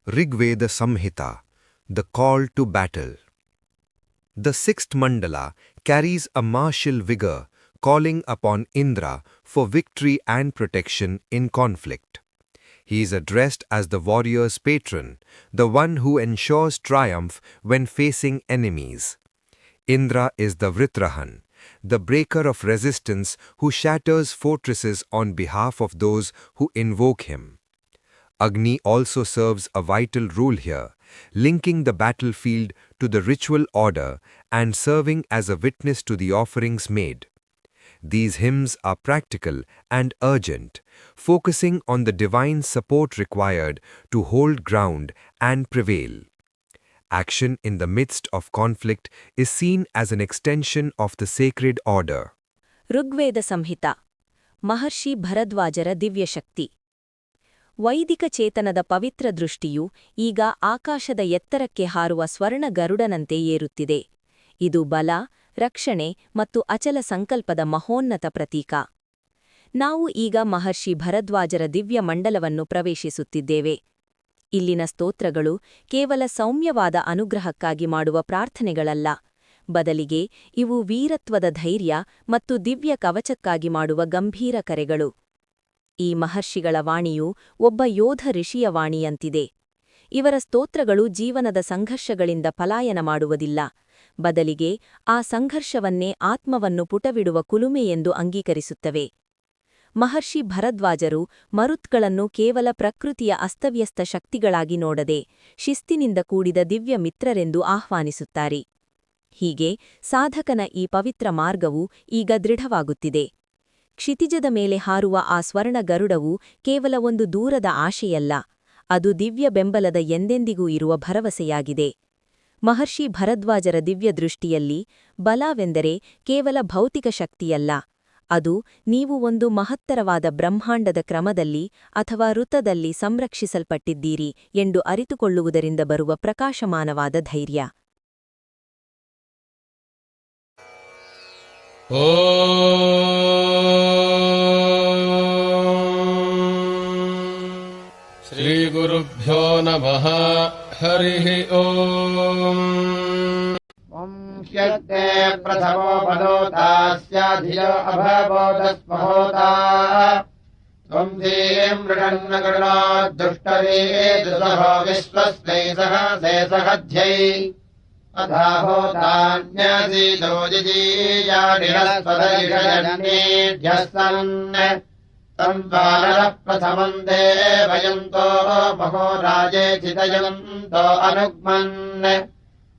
Rigveda Samhita, the call to battle. The sixth mandala carries a martial vigor, calling upon Indra for victory and protection in conflict. He is addressed as the warrior's patron, the one who ensures triumph when facing enemies. Indra is the Vritrahan, the breaker of resistance who shatters fortresses on behalf of those who invoke him. Agni also serves a vital role here, linking the battlefield to the ritual order and serving as a witness to the offerings made. These hymns are practical and urgent, focusing on the divine support required to hold ground and prevail. Action in the midst of conflict is seen as an extension of the sacred order. Rigveda ಸಂಹಿತ ಮಹರ್ಷಿ ಭರದ್ವಾಜರ ದಿವ್ಯಶಕ್ತಿ ವೈದಿಕ ಚೇತನದ ಪವಿತ್ರ ದೃಷ್ಟಿಯು ಈಗ ಆಕಾಶದ ಎತ್ತರಕ್ಕೆ ಹಾರುವ ಸ್ವರ್ಣ ಗರುಡನಂತೆ ಏರುತ್ತಿದೆ. ಇದು ಬಲ, ರಕ್ಷಣೆ ಮತ್ತು ಅಚಲ ಸಂಕಲ್ಪದ ಮಹೋನ್ನತ ಪ್ರತೀಕ. ನಾವು ಈಗ ಮಹರ್ಷಿ ಭರದ್ವಾಜರ ದಿವ್ಯ ಮಂಡಲವನ್ನು ಪ್ರವೇಶಿಸುತ್ತಿದ್ದೇವೆ. ಇಲ್ಲಿನ ಸ್ತೋತ್ರಗಳು ಕೇವಲ ಸೌಮ್ಯವಾದ ಅನುಗ್ರಹಕ್ಕಾಗಿ ಮಾಡುವ ಪ್ರಾರ್ಥನೆಗಳಲ್ಲ, ಬದಲಿಗೆ ಇವು ವೀರತ್ವದ ಧೈರ್ಯ ಮತ್ತು ದಿವ್ಯ ಕವಚಕ್ಕಾಗಿ ಮಾಡುವ ಗಂಭೀರ ಕರೆಗಳು. ಈ ಮಹರ್ಷಿಗಳ ವಾಣಿಯು ಒಬ್ಬ ಯೋಧ ಋಷಿಯ ವಾಣಿಯಂತಿದೆ. ಇವರ ಸ್ತೋತ್ರಗಳು ಜೀವನದ ಸಂಘರ್ಷಗಳಿಂದ ಪಲಾಯನ ಮಾಡುವುದಿಲ್ಲ, ಬದಲಿಗೆ ಆ ಸಂಘರ್ಷವನ್ನೇ ಆತ್ಮವನ್ನು ಪುಟವಿಡುವ ಕುಲುಮೆಯೆಂದು ಅಂಗೀಕರಿಸುತ್ತವೆ. ಮಹರ್ಷಿ ಭರದ್ವಾಜರು ಮರುತ್ಗಳನ್ನು ಕೇವಲ ಪ್ರಕೃತಿಯ ಅಸ್ತವ್ಯಸ್ತ ಶಕ್ತಿಗಳಾಗಿ ನೋಡದೆ ಶಿಸ್ತಿನಿಂದ ಕೂಡಿದ ದಿವ್ಯ ಮಿತ್ರರೆಂದು ಆಹ್ವಾನಿಸುತ್ತಾರೆ. ಹೀಗೆ ಸಾಧಕನ ಈ ಪವಿತ್ರ ಮಾರ್ಗವು ಈಗ ದೃಢವಾಗುತ್ತಿದೆ. ಕ್ಷಿತಿಜದ ಮೇಲೆ ಹಾರುವ ಆ ಸ್ವರ್ಣ ಗರುಡವು ಕೇವಲ ಒಂದು ದೂರದ ಆಶೆಯಲ್ಲ, ಅದು ದಿವ್ಯ ಬೆಂಬಲದ ಎಂದೆಂದಿಗೂ ಇರುವ ಭರವಸೆಯಾಗಿದೆ. ಮಹರ್ಷಿ ಭರದ್ವಾಜರ ದಿವ್ಯ ದೃಷ್ಟಿಯಲ್ಲಿ ಬಲವೆಂದರೆ ಕೇವಲ ಭೌತಿಕ ಶಕ್ತಿಯಲ್ಲ, ಅದು ನೀವು ಒಂದು ಮಹತ್ತರವಾದ ಬ್ರಹ್ಮಾಂಡದ ಕ್ರಮದಲ್ಲಿ ಅಥವಾ ಋತದಲ್ಲಿ ಸಂರಕ್ಷಿಸಲ್ಪಟ್ಟಿದ್ದೀರಿ ಎಂದು ಅರಿತುಕೊಳ್ಳುವುದರಿಂದ ಬರುವ ಪ್ರಕಾಶಮಾನವಾದ ಧೈರ್ಯ. ಶ್ರೀಗುರುಭ್ಯೋ ನಮಃ. ಹರಿಃ ಓಂ. ವಂಶ್ಯತೆ ಪ್ರಥಮೋ ಬಲೋತಾಸ್ಯ ಧಿಯೋ ಅಭಬೋಧಸ್ಮಹೋತಾ ತ್ವಂ ಧೀಂ ಮೃಡನ್ನ ಗರುಡೋದ್ದುಷ್ಟರೇ ದುಸಹೋ ವಿಶ್ವಸ್ಮೈ ಸಹ ಸೇಸಹಧ್ಯೈ ಅಧಾಹೋತಾನ್ಯಸೀದೋ ಜಿಜೀಯಾಡಿರಸ್ವದೈಷಯನ್ನೇಢ್ಯಃ ಸನ್ ತಂ ದ್ವಾರಃ ಪ್ರಥಮಂ ದೇವಯಂತೋ ಮಹೋ ರಾಜೇ ಚಿದಯಂತೋ ಅನುಗ್ಮನ್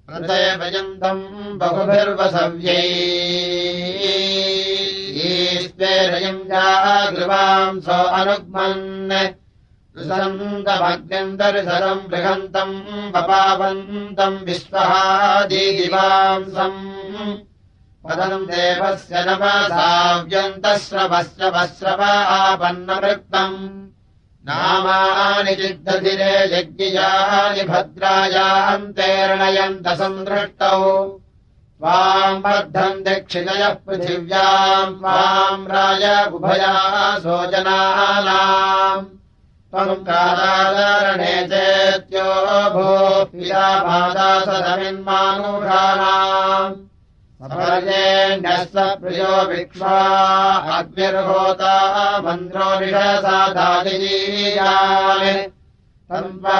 ಪ್ರದೇವಯಂತಂ ಬಹುಭಿರ್ವಸವ್ಯೈಸ್ವೇರಯಂ ಜಾಗೃವಾಂಸೋ ಅನುಗ್ಮನ್ ಋಸಂತಮಗ್ನಿಂ ದರ್ಶನಂ ಬೃಹಂತಂ ವಪಾವಂತಂ ವಿಶ್ವಹಾದಿವಾಂಸಂ ಪದಂ ದೇವಸ್ಯ ನಮಸಾವ್ಯಂತಶ್ರವಸ್ಯ ವಸ್ರವ ಆಪನ್ನಮೃಕ್ತಂ ನಾಮಾನಿ ಚಿದ್ದಧಿರೆ ಯಜ್ಞಯಾನಿ ಭದ್ರಾಯಾಂತೇರ್ಣಯಂತ ಸಂದೃಷ್ಟೌ ತ್ವಾಂ ಬದ್ಧಂ ದಕ್ಷಿಣಯಃ ಪೃಥಿವ್ಯಾಂ ತ್ವಾಂ ರಾಯ ಉಭಯಾಸೋ ಜನಾನಾಂ ತ್ವಂ ಕಾಲಾದರಣೆ ಚೇತ್ಯೋ ಭೂಃ ಪಿತಾ ಮಾತಾ ಸದಮಿನ್ಮಾನುಷಾಣಾಂ ಸಪರ್ಯೇಣ್ಯಃ ಸ ಪ್ರಿಯೋ ವಿಕ್ಷ್ವಾ ಅಗ್ನಿರ್ಹೋತಾ ಮಂತ್ರೋ ನಿಷಸಾದಾದಿಜೀಯಾನ್ ತನ್ವಾ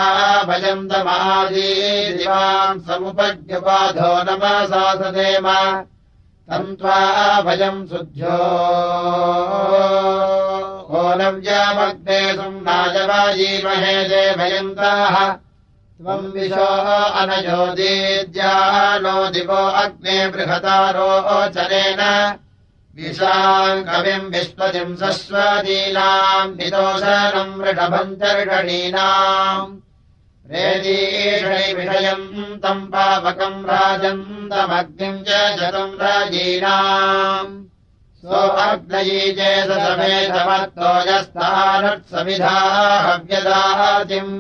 ಭಯಂ ದಮಾದೀದಿವಾಂ ಸಮುಪಜ್ಞಪಾಧೋ ನಮಸಾ ಸದೇಮ ತನ್ವಾ ಭಯಂ ಸುಧ್ಯೋ ಓನವ್ಯಾಮಗ್ನೇ ಸುಮ್ನಾಜವಾಜೀಮಹೇ ದೇವಯಂತಾಃ ತ್ವಂ ವಿಶೋ ಅನಯೋದೀದ್ಯಾನೋ ದಿವೋ ಅಗ್ನೇ ಬೃಹತಾರೋಚನೇನ ವಿಶಾಂ ಕವಿಂ ವಿಶ್ವತಿಂ ಸಸ್ವದೀನಾಂ ನಿದೋಷನಂ ವೃಷಭಂ ಚರ್ಷಣೀನಾಂ ರೇದೀಷಣಿ ವಿಷಯಂ ತಂ ಪಾವಕಂ ರಾಜಂತಮಗ್ನಿಂ ಚ ಜತಂ ರಾಜೀನಾಂ ಸೋ ಅಗ್ನಯೀಜೇ ಸಮೇಧಮತ್ತೋ ಯಸ್ಥಾನತ್ಸವಿಧಾ ಹವ್ಯದಾತಿಂ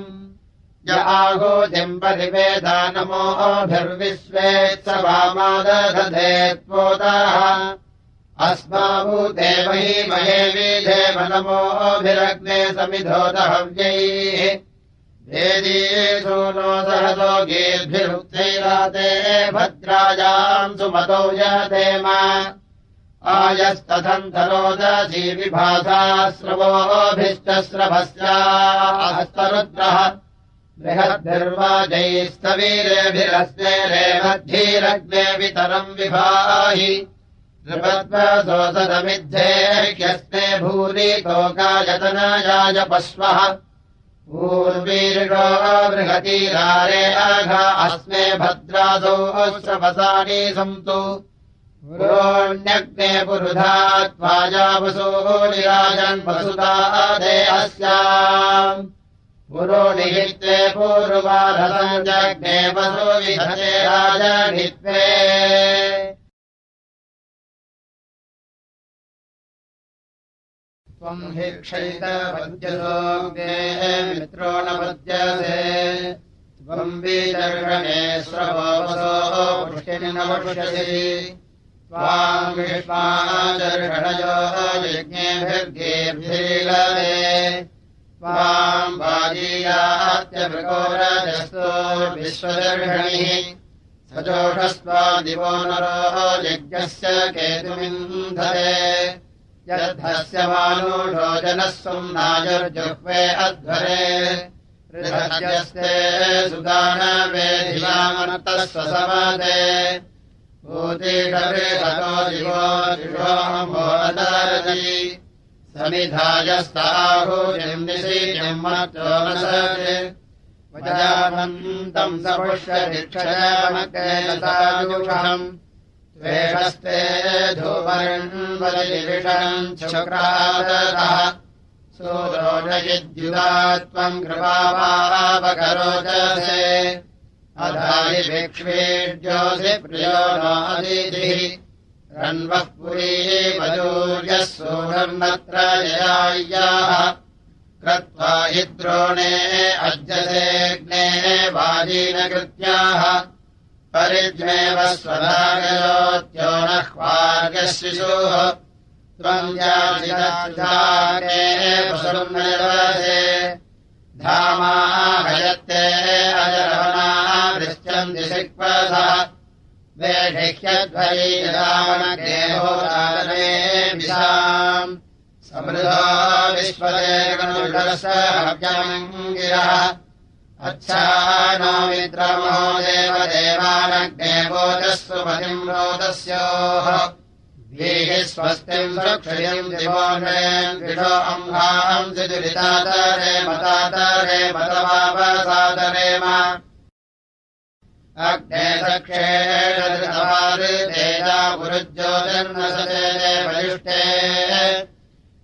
ಯ ಆಹೂತಿಂ ಪರಿವೇದ ನಮೋಭಿರ್ವಿಶ್ವೇತ್ಸ ವಾಮಾದಧೇ ತ್ವೋತಾಃ अस्माभूते महीमहे वीधेम नमोभिरग्ने समिधोत हव्यैः वेदीषु नो सहसो गीर्भिरुक्तैराते भद्रायाम् सुमतौ यतेम आयस्तथन्तरोदसी विभासा स्रवोभिश्च स्रभस्यास्तरुद्रः बृहद्भिर्वाजैस्तवीरेभिरस्ते रेमद्धीरग्ने वितरम् विभाहि नृपद्वसोऽसदमिद्धेह्यस्ते भूरि तोकायतनायाय पश्वः पूर्वीर्षो बृहतीरारे आघा अस्मे भद्रासो श्रवसानि सन्तु पुरोण्यग्ने पुरुधा त्वाजावसो निराजन् वसुतादे अस्याम् पुरोणिहित्वे पूर्वारसम् जग्ने वसो विधते राजनित्वे त्वम् हि क्षयितपद्यसोऽग्ने मित्रो न पद्यसे त्वम् विदर्शने स्रवोऽवसो पुष्टिनि न वक्ष्यसि त्वाम् विश्वादर्शनयो यज्ञेभिर्गेभिरीलवे त्वाम् वाजीयात्यमृगोरजस्तो विश्वदर्शनिः सजोषस्त्वा दिवो नरो यज्ञस्य केतुमिन्धरे यद्धस्य मानुषो जनः सुम्नायुर्जुह्वे अध्वरे हृदयस्ते सुदानवेधिवामनतः स्वसमदे भूतिषवृहतो दिवो दिवोऽमोदरति समिधायस्ताहुजिम् निशीयम् मत्योनसते वजानन्तम् सपुष्यभिक्षयामकेलसायुषम् त्वेषस्ते धूमर्ण्वलिविषणम् शुक्रादतः सूरोषयिद्युता त्वम् कृपावापकरोचसे अधाहि भिक्ष्वीड्योऽसि प्रियो नादितिः रन्वः पुरी वजूर्यः सूरन्नत्र जयाय्याः कृत्वा हि द्रोणे अज्जसेऽग्ने वाजीनकृत्याः परिज्ञेव स्वधागयोत्यो नह्वार्यः शिशुः त्वम् याचिदाने पशुर्निर्वसे धामाहयत्ते अजरवना वृश्चन्ति शिक्वसः वेढिह्यध्वरीरावणगेहोदाने विशाम् समृद्धो विश्वदेवनुषरसहव्यमङ्गिरः अच्छानो मित्रमहो देवदेवानग्ने वोजस्सु पतिम् रोदस्योः वीः स्वस्तिम् सुक्षयम् दिवोन्वेन् विषो अम्भाम् सिदुरितातरे मतवापसादरेम अग्ने सक्षेणृतवारितेजा पुरुज्योतिर्नसते देवयुष्टे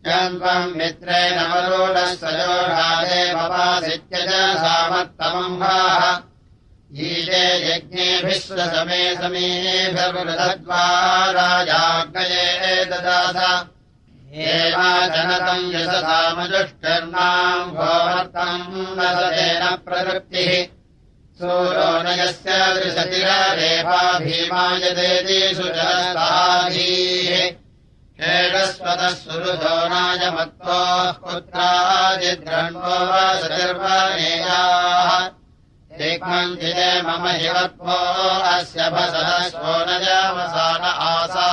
यन्त्वम् मित्रेण वरुणः सजोषादे पपासित्यज सामत्तमम्भाः ईशे यज्ञेभिः स्वसमे समीभिर्वृतद्वाराजाग्नये ददाथ एवाचनतम् यशसामजुष्टिर्नाम् भोवर्तम् नसतेन प्रवृत्तिः सूरो न यस्य दृशतिररेफा भीमायदेतीषु जलस्ताधीः शेषस्वतः सुरुधो नायमत्तोः पुत्रादिद्रण्वो वसतिर्वनेयाः एकमञ्जिने मम हिवत्वो अस्य भसः सोनजावसान आसा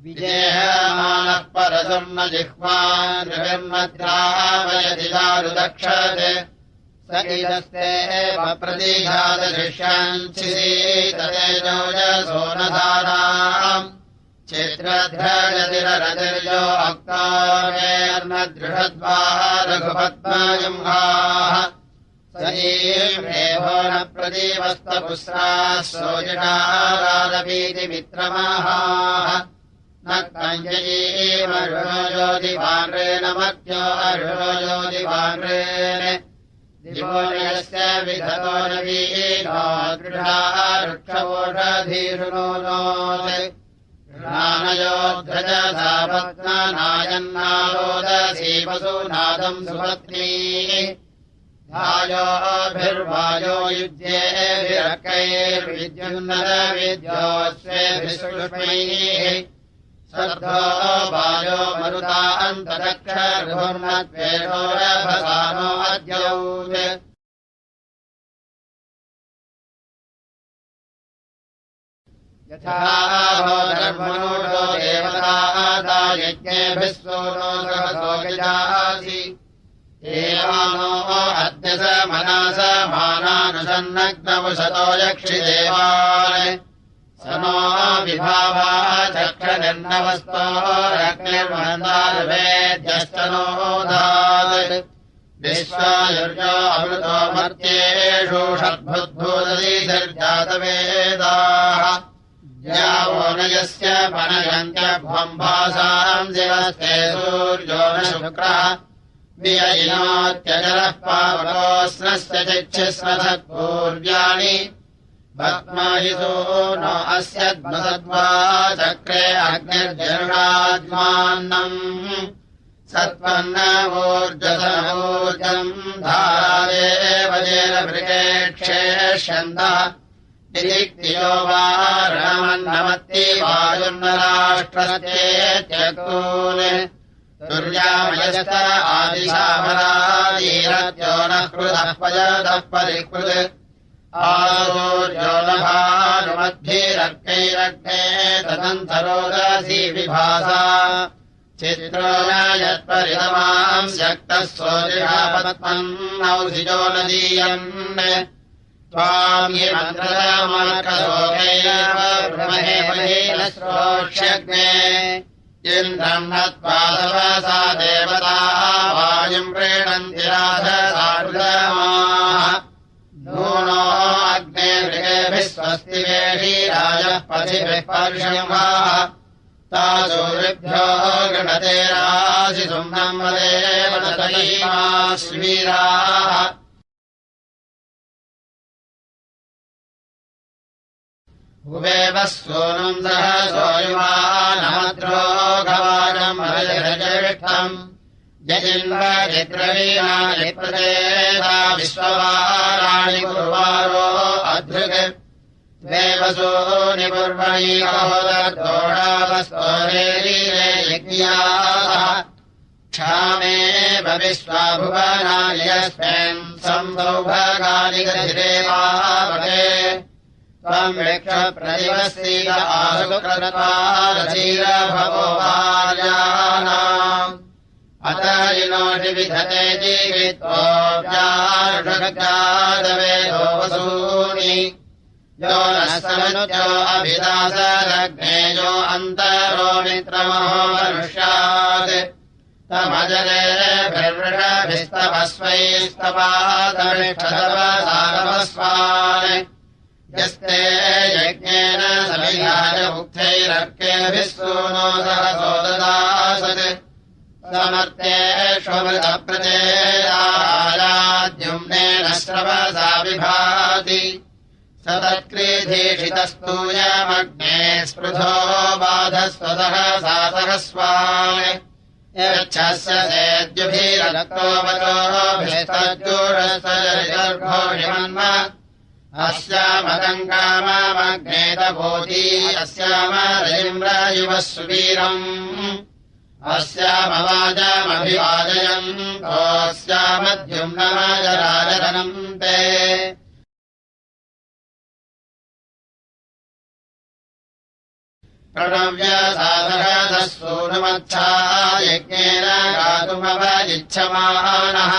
विजेहमानः परसुर्न जिह्वान् नृभिर्मद्रावयति दारुदक्षते स इदस्ते प्रतीघातशिष्याञ्चिसीततेजोजसोनधाराम् चित्रध्रजतिररतिर्यो अक्तावेर्न दृढद्वाः रघुपद्माजम्हाः स ईमेभो न प्रतीवस्तपुस्राः सोजिषारारपीति मित्रमाहाः न कञ्जयीमरुणो ज्योतिवान्रे न मत्यो अरुणो ज्योतिवान्रेण दिवोनयस्य विधतो न वीनो दृढाः वृक्षवोषधीरुणोनोत् नानयोध्रजधापत्नायन्नारोदसी वसूनादम् सुपत्नीः धायोभिर्वायो युज्येभिरकैर्विद्युन्नरविद्योऽस्वेभिः सर्धो वायो मरुतान्तदक्षर्भुर्नद्वेषो रभसानो अद्यौत् यथा धर्मणो देवता यज्ञेभिः सोनो सहसो गजासि एवानो अद्य स मनस मानानुसन्नग्नवशतो यक्षिदेवान् स नो विभावा चक्षनिर्नवस्तो रग्निर्मन्दारवेद्यश्च नोदात् विश्वायुर्यो अमृतो मर्त्येषु षड्भुद्भूतदीशर्जातवेदाः यावो न यस्य पनयन्त्यभ्वम्भासाम् दिवस्ते सूर्यो न शुक्रः विययिनोत्यजरः पावकोऽस्नस्य चिच्छिस्मसत्पूर्व्याणि भक्महितो न अस्यद्मसद्वा चक्रे अग्निर्जरुणाद्मान्नम् सत्पन्नवोर्जसनवोर्जम् धारादेव जेरभृगेक्षेष्यन्तः निदिक्तियो वा रणमन्नमत्ति वायुर्नराष्ट्रस्ते त्यक्तून् दुर्यामयस्त आदिशामरादीरत्यो नः कृतः पयतः परिकृत् आसूर्यो न भानुमद्भिरग्नैरग्ने तदन्तरोदसी विभासा चित्रो न यत्परितमाम् शक्तः सोऽजिहापत्मन्नौषिजो न दीयन् त्वाम् हि मन्त्रमर्कशोकैव ब्रह्महे महेन श्रोक्ष्यग्ने इन्द्रम् नत्वादवसा देवता वायुम् प्रीणन्ति राजसारुदमाः नूनो अग्ने मृगेभिः स्वस्ति वेषीराजः पथिभिः पर्षिंहाः तासूरिभ्यो गणते रासि सुम्नम् वदेव ततैमाश्वीराः उवेव सोनुम् सहसो युवानमद्रो गवाजम् हरिहृजविष्ठम् यजिन्वजिद्रवीणानि प्रदेता विश्ववाराणि कुर्वारो अधृग् द्वेवसूनि पूर्वणि अहोदर्दोषावस्तोरेरीरे यज्ञाः क्षामेव विश्वाभुवनानि यस्मिन् संसौभगानि गतिरेवावके त्वम् वृक्षप्रतिवस्तीत आशुक्रत्वारधीरभवो भार्याणाम् अतरिनोषि विधते जीवित्वोऽव्यारुषगादवेदो वसूनि यो नः समनुजो अभिदासरग्ने यो अन्तरो मित्रमहो मनुष्यात् तमजरेभिर्वृषभिस्तवस्वैस्तपादमिष्ठतपसारवस्वान् यस्ते यज्ञेन समिधाय उक्थैरर्केभिः सूनो सहसो ददासत् समर्थेष्वमृतप्रचेदायाद्युम्नेन श्रवसा विभाति स तत्क्रीधीषितस्तूयमग्ने स्पृधो बाधस्वतः सा सहस्वान् यच्छस्य सेद्युभिरक्तो वचोभिस्तज्जूरस्तजर्भोषिमन्म अस्यामदम् काममग्नेतभूती अस्यामरजिम्रयुवः सुवीरम् अस्यामवाजमभिवाजयन्तोऽस्यामद्युम्नमजराजनम् ते प्रणव्यसाधरतः सूनुमच्छा यज्ञेन गातुमवजिच्छमानः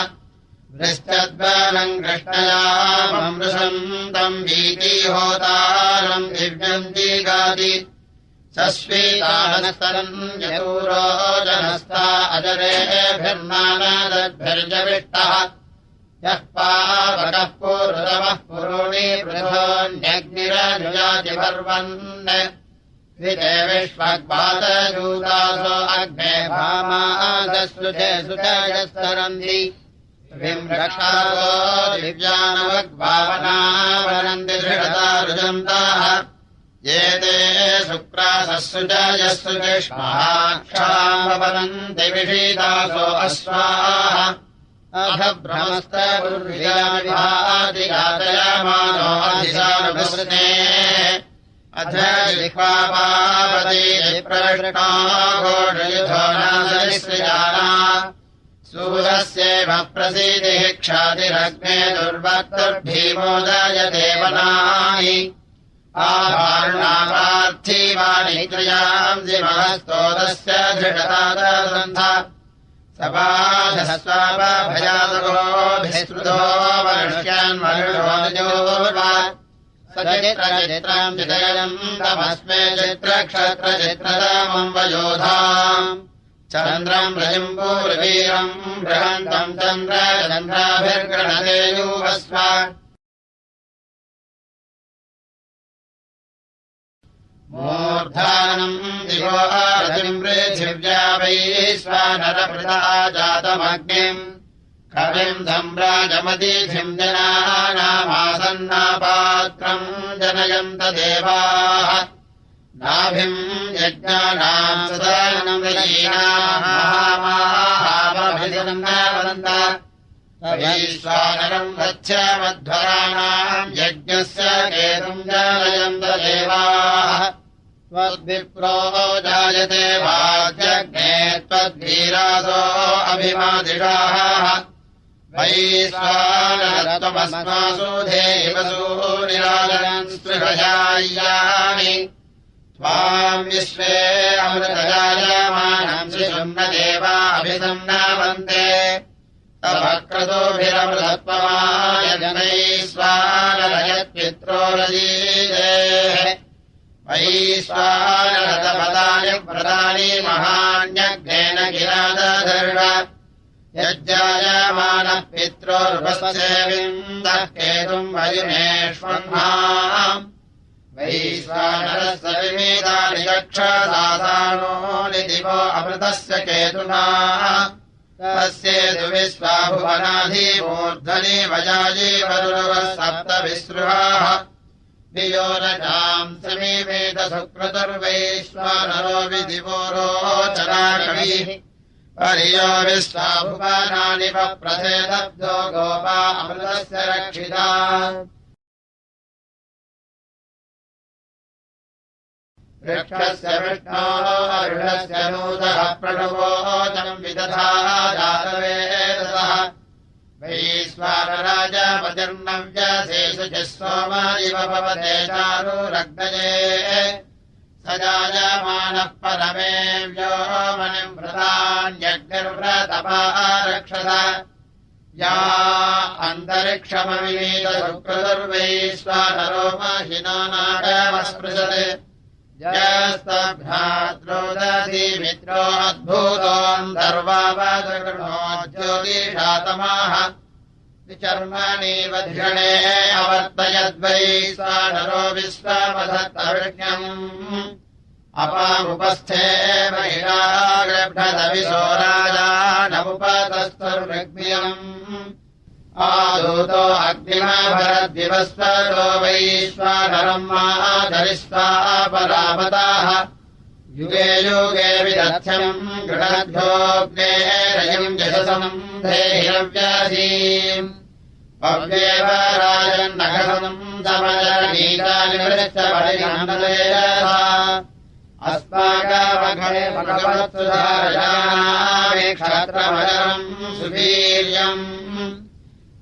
वृष्टद्वनम् कृष्णयाममृषन्तम् वीतिहोतारम् दिव्यम् जीगाति सस्वीतानस्तरम् यतूरोजनस्था अजरेभिर्नानदद्भिर्जविष्टः यः पावकः पूर्वतमः पुरूणि पृथोऽन्यग्निरनुजाति पर्वन् विते विश्वग्वातजूतासो अग्ने भामादस्सुते सुतयस्तरन्ति विम्रक्षासो दिव्यानवग्भावना वरन्ति दृढतारुजन्ताः ये ते शुक्रासस्सु च यस्सु चिष्माक्षामवदन्ति विषीदासो अश्वाः अथ भ्रमस्तपुर्विजाविभातिघातयमानो अधिशानुभृते अथ जिह्वापावती प्रवृष्टा घोषयुधो नासरिसृजाना सूरस्येव प्रसीदिः क्षातिरग्ने दुर्वक्तुर्भीमो जयते वनाहि आभारुणापार्थिवानि त्रयांसि महस्तोदस्य धृषतादसन्ध सपाशस्वापभयादगोभिस्मृतो वरुष्यान्मरुषोदयोर्वा सचित्रचित्रम् चितयम् तमस्मे चित्रक्षत्रचित्रतमम् वयोधाम् चन्द्रम् रजिम्बूर्वीरम् बृहन्तम् चन्द्राभिर्गृणते यूवस्व मूर्धानम् दिवो रजिम् पृथिव्या वैश्वानरभृता जातमग्निम् कविम् सम्राजमतिथिम् जनानामासन्नापात्रम् जनयन्त देवाः नाभिम् यज्ञानाम् सदानम् वदन्त वैश्वानरम् गच्छ मध्वराणाम् यज्ञस्य केतुम् जनयन्त देवाः त्वद्विप्रो जायते वाज्यग्ने त्वद्वीरासो अभिमादिषाः वैश्वानरत्वमस्मासु धेवसूनिराजनम् स्पृहयायानि त्वाम् विश्वे अमृतजायमानम् शिशुम् न देवा अभिसन्नावन्ते तवक्रतोभिरमृतत्वमायजनैश्वानरयत्पित्रोरजीदेः वैश्वानरतपदानि व्रतानि महान्यग्नेन गिरादधर्ष यज्जायमानः पित्रोर्वसेविन्दः केतुम् वयुमेष्वह्नाम् वैश्वानरः सविमेतानि चक्षसासानो निदिवो अमृतस्य केतुना तस्येतु विश्वाभुवनाधिमूर्धनि वजायि वरुणवः सप्तविसृहाः वियोरजाम् समीमेत सुक्रतुर्वैश्वानरो विदिवो रोचनाकविः परियो विश्वाभुवनानि वप्रसेदब्धो गोपा अमृतस्य रक्षिता वृक्षस्य विष्णोः अरुणस्य नूतः प्रणवोचम् विदधा जातवेदसः वैश्वानराजपतिर्नव्यशेषु च सोमा इव भवते चारुरग्नये स जायमानः परमे व्योमनिम् व्रतान्यग्निर्व्रतपा रक्षस या अन्तरिक्षमविनीत सुक्रतुर्वैश्वानरो महिनो नागमस्पृशते यस्तभ्राद्रोदधि मित्रो अद्भुतोऽन्तर्वावदृणो ज्योतिषातमाः विचर्मणीव धिषणे अवर्तयद्वैश्वानरो विश्वमधत्तविष्ण्यम् अपामुपस्थे महिषागर्भदविशो राजानमुपतस्तुर्विग्म्यम् आदूतो अग्निमभरद्विवस्वरो वैश्वानरम् माधरिष्वा परामताः युगे युगे विदध्यम् गृणध्योऽग्ने रयम् यशसम् धेहिरव्यासीम् भव्येव राजन्नघसम् समजनीतानिवृश्च परिगणलेयसा अस्माकमघे भगवत्सु धारयामि क्षत्रमजरम् सुवीर्यम्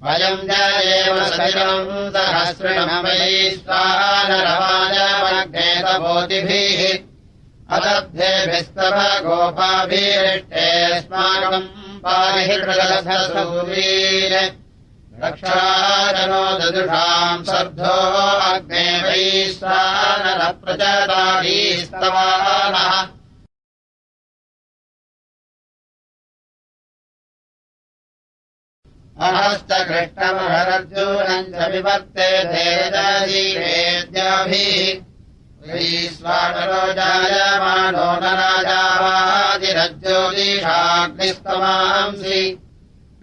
वयम् जयेव सचिरम् सहस्रिणम् वैश्वानरवाजमग्नेतभूतिभिः अदब्धेभिस्तव गोपाभिरिष्टेऽस्माकम् पाहि कृतसूरीर रक्षाजनो ददुषाम् सर्धो अग्ने वैश्वानरप्रचतारीस्तवानः अहश्च कृष्णमहरर्जुनम् च विवर्ते धेरजीवेद्याभिः वैश्वानरो जायमानो न राजावादिरज्योतिषाग्निस्तमांसि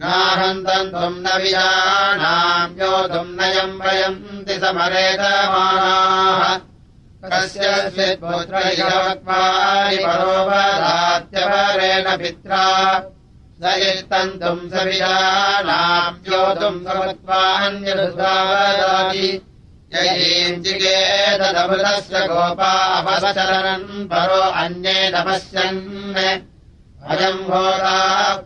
नाहन्तम् त्वम् न विजानाम् योतुम् नयम् वयन्ति समरेतमानाः कस्यचित् पुत्रैरवक्त्वानि परोपदात्यपरेण पित्रा स यत्तन्तुम् सविजानाम् योतुम् समत्वान्यदुधावदाति ययीम् जिगेतदमृतस्य गोपा अपश्चरन् परो अन्ये तपस्यन् अयम् भोगा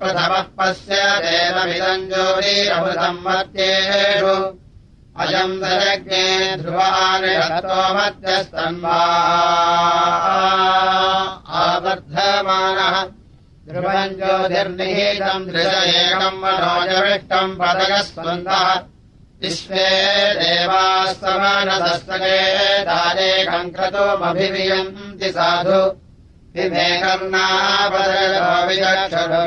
प्रथमः पश्य देवमिदम् ज्योतिरमृतम् मत्येषु अयम् दयज्ञे ध्रुवानि रतो मध्यस्तन्वा आवर्धमानः ध्रुवम् ज्योतिर्निहितम् दृशयेकम् मनोजविष्टम् पदयः स्पन्दः विश्वे देवाः समानसस्तके दारेकम् क्रतुमभिवियन्ति साधु विमे कर्णापदयो विचक्षुरवीदम्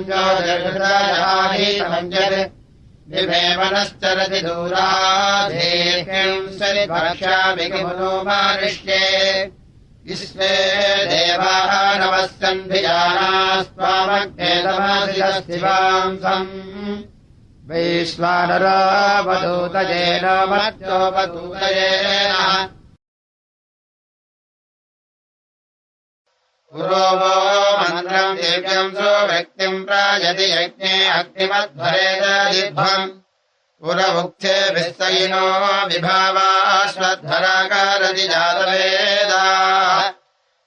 ज्योतिर्हृदयाधीतमञ्जत् विमे मनश्चरति दूराधेर्यम् सरिद्भक्ष्यामि किमुनो मारिष्ये विश्वे देवाः नमस्कन्धिजानास्त्वामग्नेतमसिरस्तिवांसम् वैश्वानरोपदूतयेन मर्त्योपदूतयेन पुरोवो मन्द्रम् दिव्यम् सुव्यक्तिम् प्रायति यज्ञे अग्निमध्वरेददिध्वम् पुरमुक्तेभिस्तयिनो विभावाश्वद्धराकारति जातवेदाः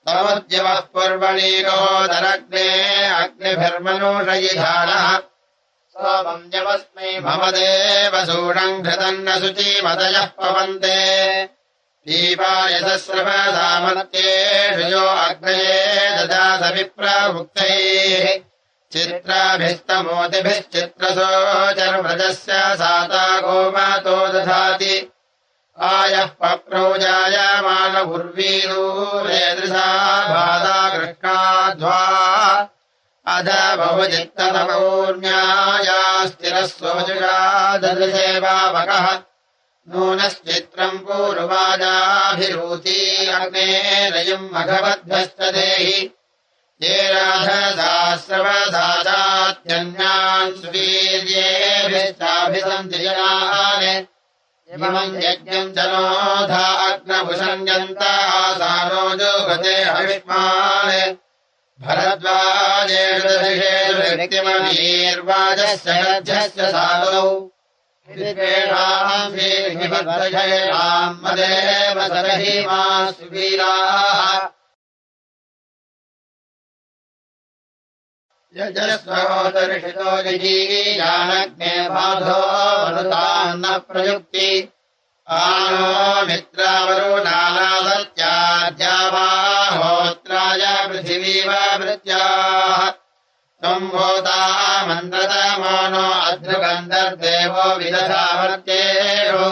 तमुद्यमः पूर्वणीकोदरग्ने अग्निभिर्मनुषयिधानः सोमम् यमस्मै मम देवसूडम् घृतम् न शुचीमतयः पवन्ते दीपाय सस्रभसामत्येषु यो अग्नये ददासविप्रमुक्तैः चित्राभिस्तमोतिभिश्चित्रसोचर्व्रजस्य साता गोमातो दधाति आयः पप्रौजायमानपुर्वीरूरेदृशा बाधा कृष्णाध्वा अध बहुचित्ततमौर्म्याया स्थिरः ददृशे वावकः नूनश्चित्रम् पूर्वाजाभिरूती अग्नेरयम् मघवद्भ्यश्च देहि ये राधसास्रवसाचात्यन्यान् सुवीर्येभिश्चाभिसन्धिजनान् इमम् यज्ञम् जनोधा अग्नभुषण्यन्तासानो जुगते हविष्मान् भरद्वाजेषु दर्शेषु व्यक्तिमवीर्वाजस्य गध्यस्य साधौ श्रीविवर्धयेनाम् मदेव सरहिमा सुवीराः यजस्वोदर्शितो यजीयानग्ने बाधो मरुतान्न प्रयुक्ति आनो मित्रावरुणानासत्याद्यावाहोत्राय पृथिवीवृत्याः त्वम् होता मन्द्रतमोनो अध्रुगन्धर्देवो विदधावर्त्येषु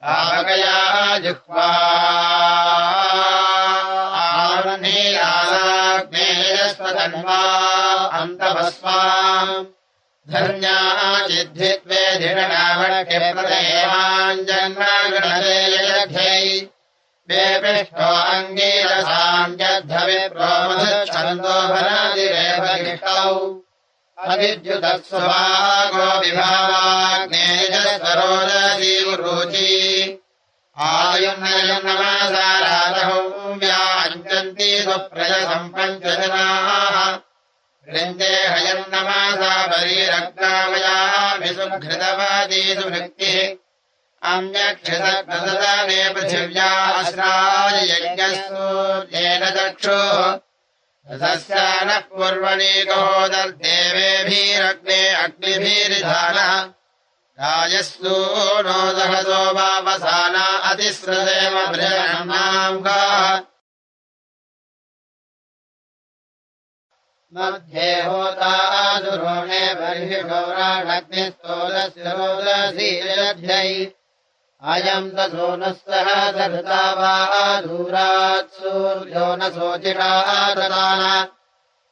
पावकया जिह्वा आरुणीरासाग्नेयस्वतन्वा अन्तभस्वाम् धर्म्या चिद्धित्वे धिरणावट्यप्रदेवाञ्जन्मगणते वेपिष्ठो अङ्गीरसाम् यद्धविप्रोमधच्छन्दो भनदिरेवगिष्टौ अविद्युतस्वभागो विभावाग्नेयसरोदीवुरुचि आयुर्नयन्नमासारातहौम्याञ्चन्ति सुप्रजसम्पञ्चजनाः वृन्दे हयन्नमासा परीरग्नामयाभिसुघृतवादीषु वृत्तिः अन्यक्षितग्नदने पृथिव्या अस्राय यज्ञसूर्येण चक्षुः तस्यानः पूर्वणीकोदर्देवेभिरग्ने अग्निभिरिधानः रायस्सूनो दहसो वावसाना अतिस्रदेव भृजनम् गाः मध्ये होतादुरोणे बर्हिषोराणग्निस्तोलस्योदसीयध्यै अयम् दसोनः सह दधता वा दूरात् सूर्यो न शोचिषा ददान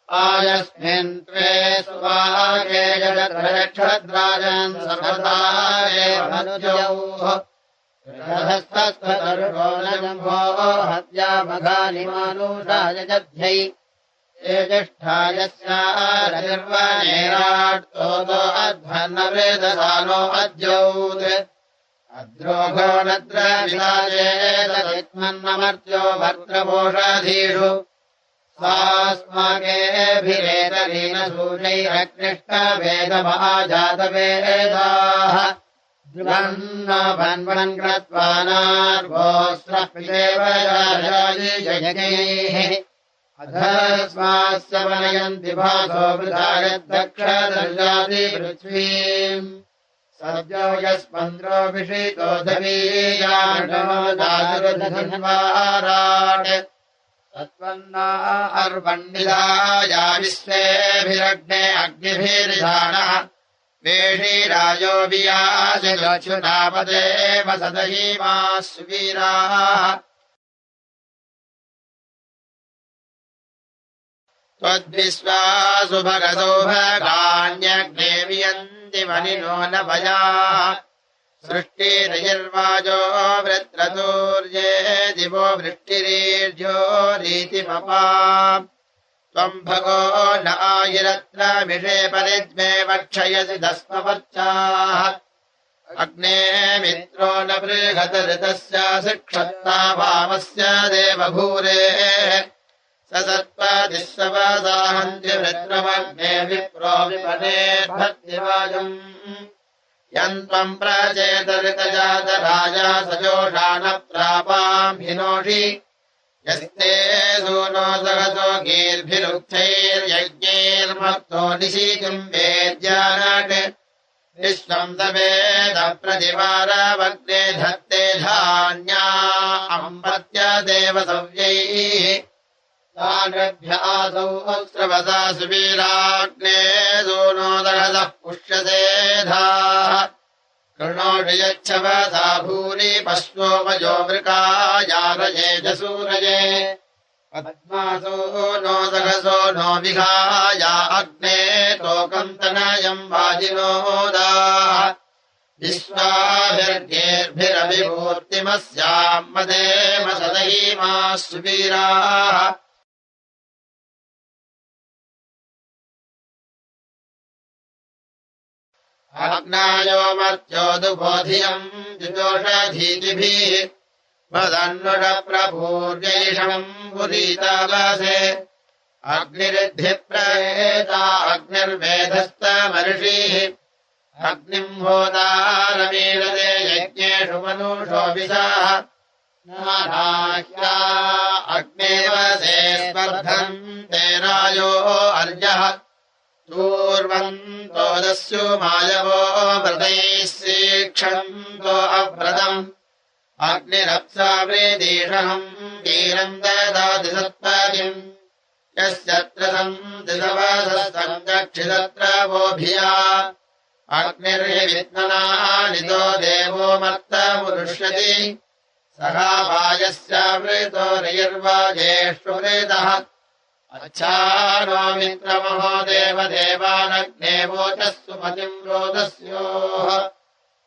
आयस्मिन् त्वे सुवागे जगत्रयक्षद्राजन् सर्वदा एव मनुजौः रहस्तस्त्वतर्षो न जम्भो हत्या मघानि मानुषाय जध्यै ये ज्येष्ठायस्यारनिर्वनेराट्तोतो अध्वन्नवेदसानो अद्यौत् अद्रोघो नद्रविराजेतमर्त्यो भर्त्रपोषाधीषु स्वास्माकेऽभिरेतलीनसूचैरकृष्टवेदमहाजातवेदाः ध्रुवन् कृत्वा नार्गोऽस्रः जगैः अधस्मास्य वनयन्ति भासो वृथा यद्दक्षदर्याति पृथ्वीम् सद्यो यस्मन्द्रोऽभिषेको धवीयानोदातुरधन्वाराट् तत्त्वन्ना अर्वण्डिलाया विश्वेभिरग्ने अग्निभिर्जानः वेषीराजो वियाजगच्छुनापदे वसदहीमाः सुवीराः त्वद्विश्वासु भगतो भगान्यग्ने वियन्ति मनिनो न भयाः सृष्टिर्यर्वाजो वृत्रतूर्ये दिवो वृष्टिरीर्जो रीतिमपा त्वम् भगो न आयिरत्र मिषे परिद्मे वक्षयसि दस्मवर्चाः अग्ने मित्रो न बृहदऋतस्य शिक्षत्ता वामस्य देवभूरेः सत्पदिः सवसाहन्ति वृत्रमग्ने विप्रो विपनेर्भक्तिवाजम् यन्त्वम् प्रचेतऋतजातराजा सजोषान प्रापाम् हिनोषि यस्ते सूनो सहसो गीर्भिरुक्थैर्यज्ञैर्मत्तो निशीतिम् वेद्यानट् विश्वम् सवेद प्रतिवारवग्ने धत्ते धान्या अम्पत्य देवसव्यैः तानभ्यासौ स्रवसा सुवीराग्ने सूनोदहसः पुष्यसेधाः कृणोषि यच्छवसा भूरि पश्वो वजो वृकायारये जसूरये पद्मासो नो सहसो नो विहाया अग्ने तोकम् तनयम् वाजिनोदाः विश्वाभिर्गेर्भिरभिभूर्तिमस्याम् मदेम सदहीमाः सुवीराः अग्नायो मर्त्योदुबोधियम् जुजोषधीतिभिः वदन्नुषप्रभूर्यैषम् पुरीतावासे अग्निरिद्धिप्रहेता अग्निर्वेधस्तमर्षिः अग्निम् होतारमीलते यज्ञेषु मनुषोऽभिषाः नाराह्या अग्नेवसे स्पर्धम् ते रायो अर्यः पूर्वन्तो दस्यु मायवो व्रतैः सीक्षन्तो अव्रतम् अग्निरप्सा वृदीषहम् वीरम् ददाति सत्पदिम् यस्यत्र सन्दिशवसस्तम् दक्षितत्र वोभिया अग्निर्हि विद्मनानितो देवो मर्तमुरुष्यति सखावायस्य वृतो रियर्वाजेष्वृतः अच्छानो मित्रमहो देवदेवानग्ने वोचस्सु पतिम् रोदस्योः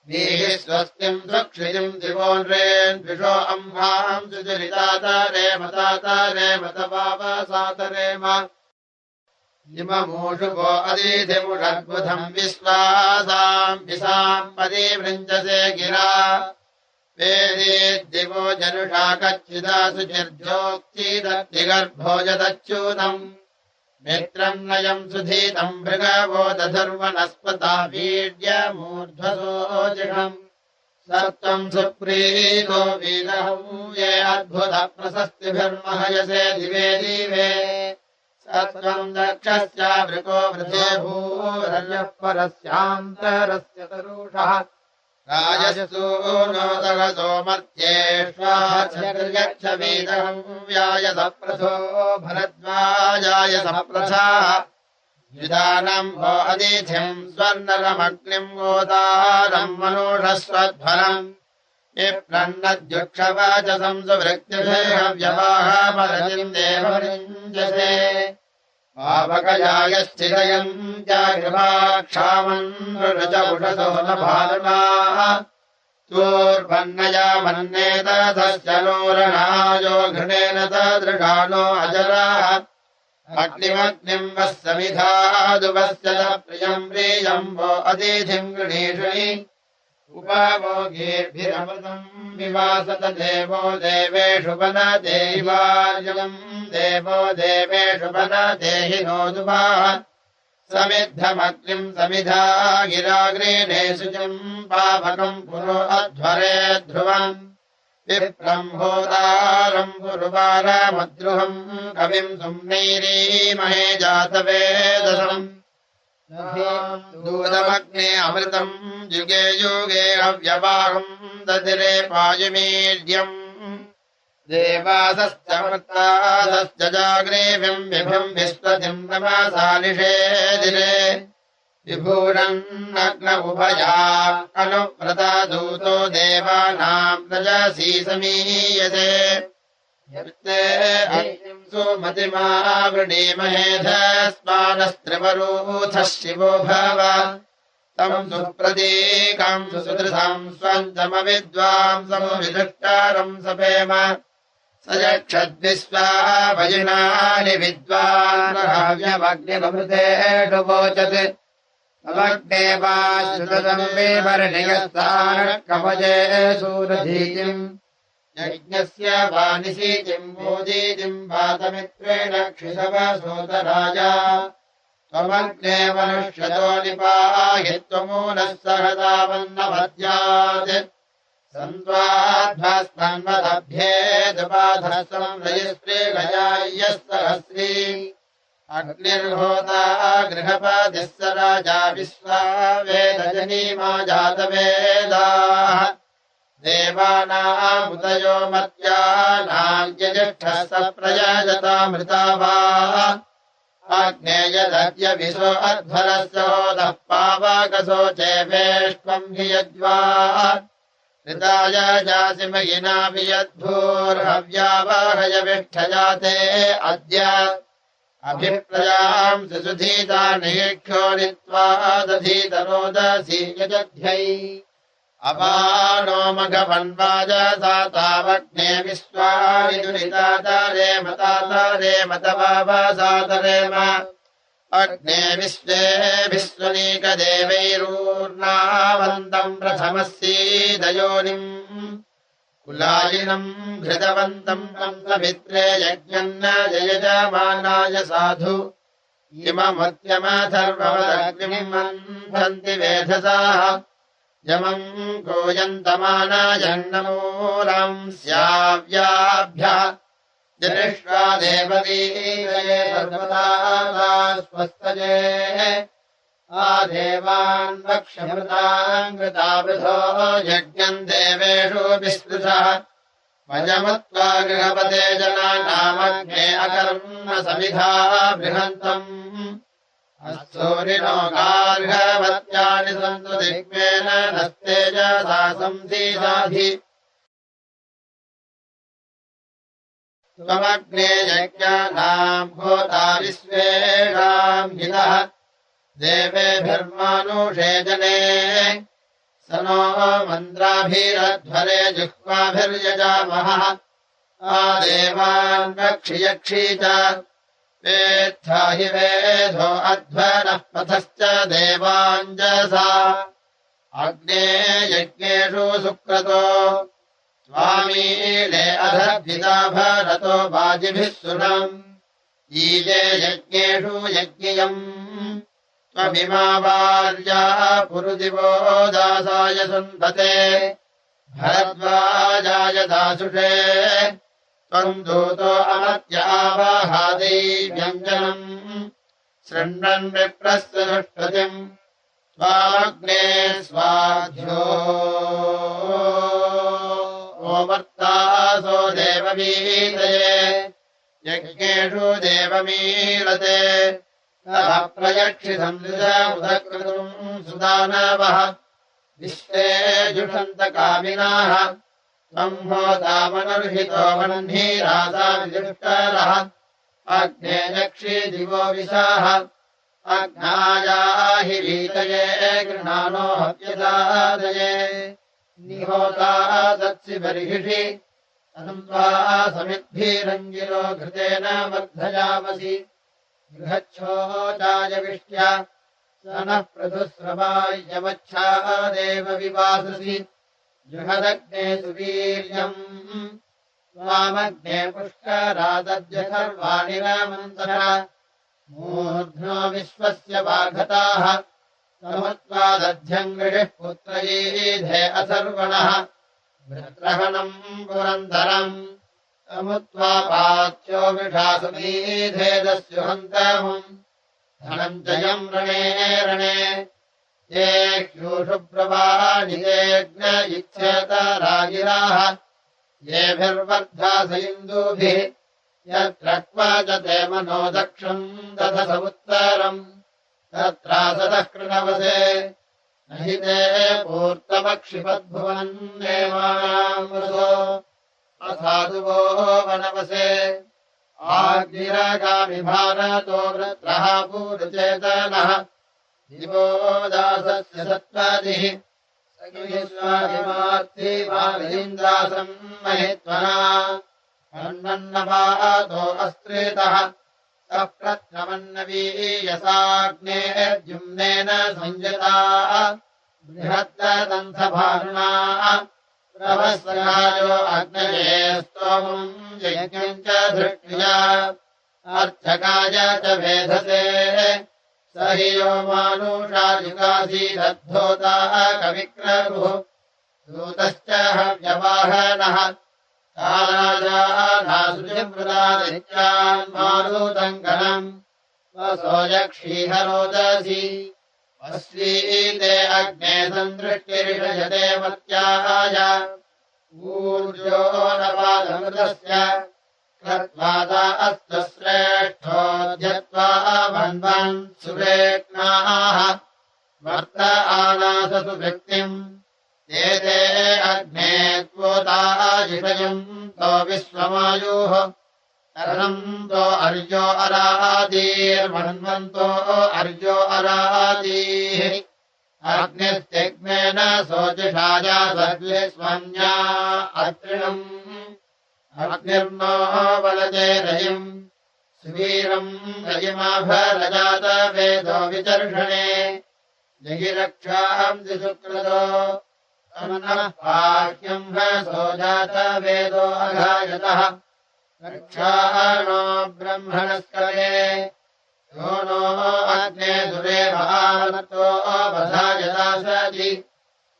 वीः स्वस्तिम् सुक्षितिम् दिवोन्रेन्द्विषो अम्भाम् सुचरितातारेम तातारेम तपापसातरेम इममूषुको अदीधिमुषद्बुधम् विश्वासाम् विसाम् पदीवृञ्जसे गिरा वेदेद्दिवो जनुषा कच्चिदासु चिर्जोक्तिदग्निगर्भो यदच्यूतम् मित्रम् नयम् सुधीतम् भृगवो दधर्वनस्पता वीर्यमूर्ध्वसोजिषम् सत्त्वम् सुप्रीतो वीरहम् ये अद्भुतप्रशस्तिभिर्महयसे दिवे दिवे सत्त्वम् दक्षस्य वृको वृथे भूरल्यः परस्यान्तरस्य तरुषः राजसूनो सहसो मर्त्येष्वाचर्यक्षवीदहम् व्यायसप्रथो भरद्वाजाय सप्रथाः विदानम् वो अतिथिम् स्वर्णरमग्निम् गोदारम् मनोषस्वध्वरम् विप्रन्नद्युक्षवाचसम् सुवृत्तिभिर्व्यवाहमरतिम् देववृञ्जसे पावकजायश्चिदयम् जागृभाक्षामन्नृज उषसो न भानुनाः तूर्वन्नया मन्नेतस्य नोरणायो घृणेन तदृढानो अजराः अग्निमग्निम् वः समिधादुवस्य प्रियम् प्रियम् वो अतिथिम् गृणीषुणि उपभोगीर्भिरमृतम् विवासत देवो देवेषु वनदेवार्यम् देवो देवेषु वनदेहि नोदुवाः समिद्धमग्निम् समिधा गिराग्रेणे शुचिम् पावकम् पुरो अध्वरे ध्रुवम् विप्रम्भोदारम् पुरुवारमद्रुहम् कविम् सुम्नैरीमहे जातवेदसम् दूतमग्ने अमृतम् युगे युगे अव्यवाहम् दधिरे पायुमीर्यम् देवासश्च मृत्तासश्च जाग्रेव्यम् विभम् विश्वतिम् नमसानिषेदिरे विभूरन्नग्न उभया अनुव्रता दूतो देवानाम् रजसी समीयते यत्ते सुमतिमावृणीमहेधस्मानस्त्रिवरूथः शिवो भव तम् सुप्रतीकम् सुदृशम् स्वन्तमविद्वांसमुविदुष्टारम् सपेम स यक्षद्विश्वावयुनानि विद्वान्महाव्यमग्निमृतेषु वोचत् अवग्ने वा श्रुतसंविवर्णयस्तानकवजे सूरधीतिम् यज्ञस्य वानिशीतिम् मोदीतिम् वातमित्रेण क्षिशवसोदराय त्वमग्ने मनुष्यतो निपाहि त्वमूनः सहतावन्नमद्यात् सन्त्वाध्वस्मन्मदभ्येदुपाधः संरयस्त्रीगयाय्यः सहस्री अग्निर्होता गृहपतिः स राजा विश्वा वेदजनीमा जातवेदाः देवानामुदयो मर्त्यानाम् यजिष्ठः स प्रयजतामृता वा आग्नेयदद्य विशो अध्वरस्य होदः पावाकसो चेवेष्त्वम् हि यज्वा ऋताय जासिमयिनापि यद्भूर्हव्यावाहय विष्ठजाते अद्य अभिप्रजाम् सुधीता निरीक्षो नित्वा दधीतरोदसी यजध्यै अपानो मघवन्वाजसा तावग्ने विश्वानि दुरितातारे मतातारे मतवावसातरेम अग्ने विश्वे विश्वनीकदेवैरूर्णावन्तम् प्रथमस्यीदयोनिम् कुलायिनम् घृतवन्तम् कंसमित्रे यज्ञम् न जयजमानाय साधु इममत्यमथर्ववदग्निम् मन्थन्ति वेधसाः यमम् गोयन्तमानायन्नमूलम् स्याव्याभ्यः जनिष्वा देववीरये सर्वदा स्वस्तये आदेवान् वक्ष्यमृताम् कृतावृधो यज्ञम् देवेषु विस्तृतः वयमुत्वा गृहपते जनानामग्ने अकर्म समिधा बृहन्तम् अस्तूरिणो गार्हवत्यानि सन्तु दिग्मेन नस्तेजसा संसीदाधि त्वमग्ने यज्ञानाम् भूता विश्वेषाम् हितः देवेभिर्मानुषे जने स नो मन्द्राभिरध्वरे जिह्वाभिर्यजामः आदेवान् वक्षियक्षी च वेत्था हि वेधो अध्वरः पथश्च देवाञ्जसा अग्ने यज्ञेषु सुक्रतो स्वामीले अधर्भिता भरतो वाजिभिः सुरम् ईजे यज्ञेषु यज्ञियम् त्वमिमावार्या पुरुदिवो दासाय सुन्धते भरद्वाजाय दासुषे त्वम् दूतो अमर्त्यावाहादैव्यञ्जनम् शृण्वन् विप्रस्य दुष्कृतिम् स्वाग्ने स्वाध्यो ओवर्तासो देववीतये यज्ञेषु देवमीलते प्रयक्षितम् उदकृतम् सुदानवः विश्वे जुषन्तकामिनाः त्वम् होतामनर्हितो वह्निरासाविदुष्करः अग्ने यक्षी दिवो विशाः अग्नायाहि वीतये गृह्णानो हव्यसादये निहोता सत्सि बर्हिषि अनम्वा समिद्भिरञ्जिरो घृतेन वर्धयामसि गृहच्छोचाय विष्ट्या स नः पृथुस्रवायवच्छा देव विवाससि जृहदग्ने सुवीर्यम् त्वामग्ने पुष्करादद्य सर्वाणि रामन्तः मूर्ध्नो विश्वस्य वाघताः तमुत्त्वादध्यम् गृहिः पुत्रयीधे अथर्वणः वृत्रहणम् पुरन्दरम् अमुत्वा पाथ्यो विषासुमीधेदस्युहन्तमुम् धनञ्जयम् रणे रणे ये ह्यूषुप्रवाणिजेऽग्न इच्छेतरागिराः येभिर्वर्धास इन्दूभिः यत्र क्वचते मनो दक्षम् दधसमुत्तरम् तत्रासदः कृणवसे न हि ते पूर्तमक्षिपद्भुवन्नेवामृतो असाधुवो वनवसे आग्निरागामि भारतो वृत्रः पूर्वचेतनः दिवो दासस्य सत्त्वादिः सखिस्वादिमार्थी भावीन्द्रासम् महित्वना अन्नन्नपातो अस्त्रेतः सः प्रत्नमन्नवीयसाग्नेर्जुम्नेन संयता बृहद्दन्तभारुणा प्रवस्वरायो अग्नये स्तोमम् यज्ञम् च धृष्ट्या अर्चकाय च वेधसे स हि यो मानुषायुगासीदद्धोता कविक्रतुः दूतश्च हव्यवाहनः कालाजानासुजमृदादित्यान् मारुतङ्गणम् वसो यक्षीहरोदसी अस्वीते अग्ने सन्दृष्टिरिषयते मत्याय ऊर्जो नपादमृतस्य कृत्वादा अस्तु श्रेष्ठोऽध्यत्वा वन्वन् सुरेक्नाः वर्त आनासतु व्यक्तिम् एते अग्ने त्वोताजिषयम् तो विश्वमायुः तरणन्तो अर्यो अरादीर्मन्वन्तो अर्यो अरादीः अग्निस्तिग्मेन सोजिषाया सर्विस्वन्या अत्रिणम् अग्निर्नो वलते रयिम् सुवीरम् रयिमाभरजात वेदो विचर्षणे जहि रक्षाम् दिशुक्रतो अमनः पाह्यम् सोजात वेदो अघायतः रक्षाणो ब्रह्मणस्करे यो नो अग्ने दुरे भानतो वधायदासति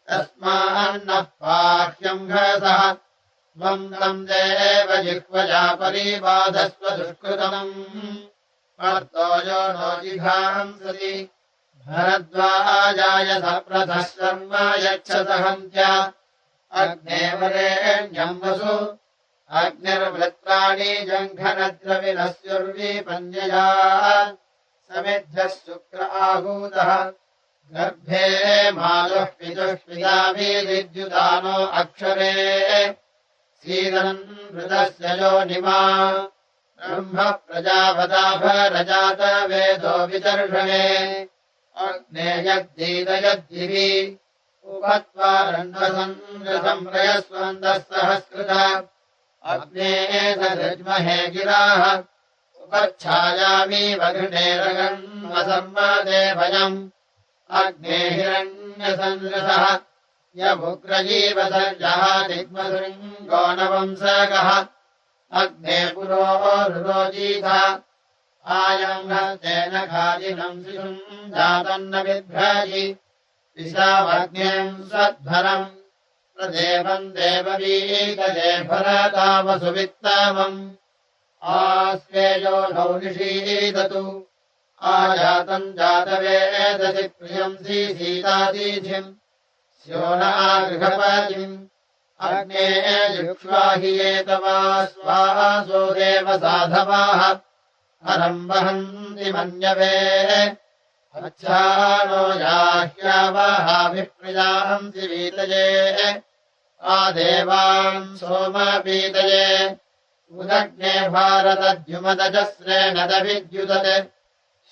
तस्मान्नः पाह्यम् घसः त्वम् तम् देव जिह्वजा परिबाधस्व दुष्कृतम् मर्तो यो नो जिघांसति भरद्वाजाय सप्रथः शर्म यच्छसहन्त्या अग्ने वरेण्यम् वसु अग्निर्वृत्राणि जङ्घनद्रविनस्युर्विपन्यया समिद्धः शुक्र आहूतः गर्भे मातुः पितुः पिताभिर्विद्युदानो अक्षरे सीदन् मृतस्य योनिमा ब्रह्म प्रजापदाभरजात वेदो विचर्षणे अग्ने यद्दीदयद्दिवि उपत्वा रण्वसंरसंरयस्वन्दः सहस्कृता अग्ने सदृज्महे गिराः उपच्छायामि वघृणेरगन्वसम्मदे भयम् अग्ने हिरण्यसंरसः यमुग्रजीवसर्जः दिग्मशृङ्गो नवंसकः अग्ने पुरोरुरोजीथा आयम् हस्तेन खादिनम् शिशुम् जातन्न बिभ्रजि विशावग्नेम् सद्भरम् प्रदेवम् देववीकजे भरतावसुवित्तमम् आस्वेजो नौ निषीदतु आजातम् जातवेदसि प्रियम् सीतादीधिम् स्यो न आगृहपतिम् अग्ने जुक्ष्वाहि एतवा स्वासो देव साधवाः हरम् वहन्ति मन्यवे अच्छानो याह्यावहाभिप्रियान्ति वीतये आदेवान् सोमपीतये उदग्ने भारतद्युमदजस्रेण दविद्युदते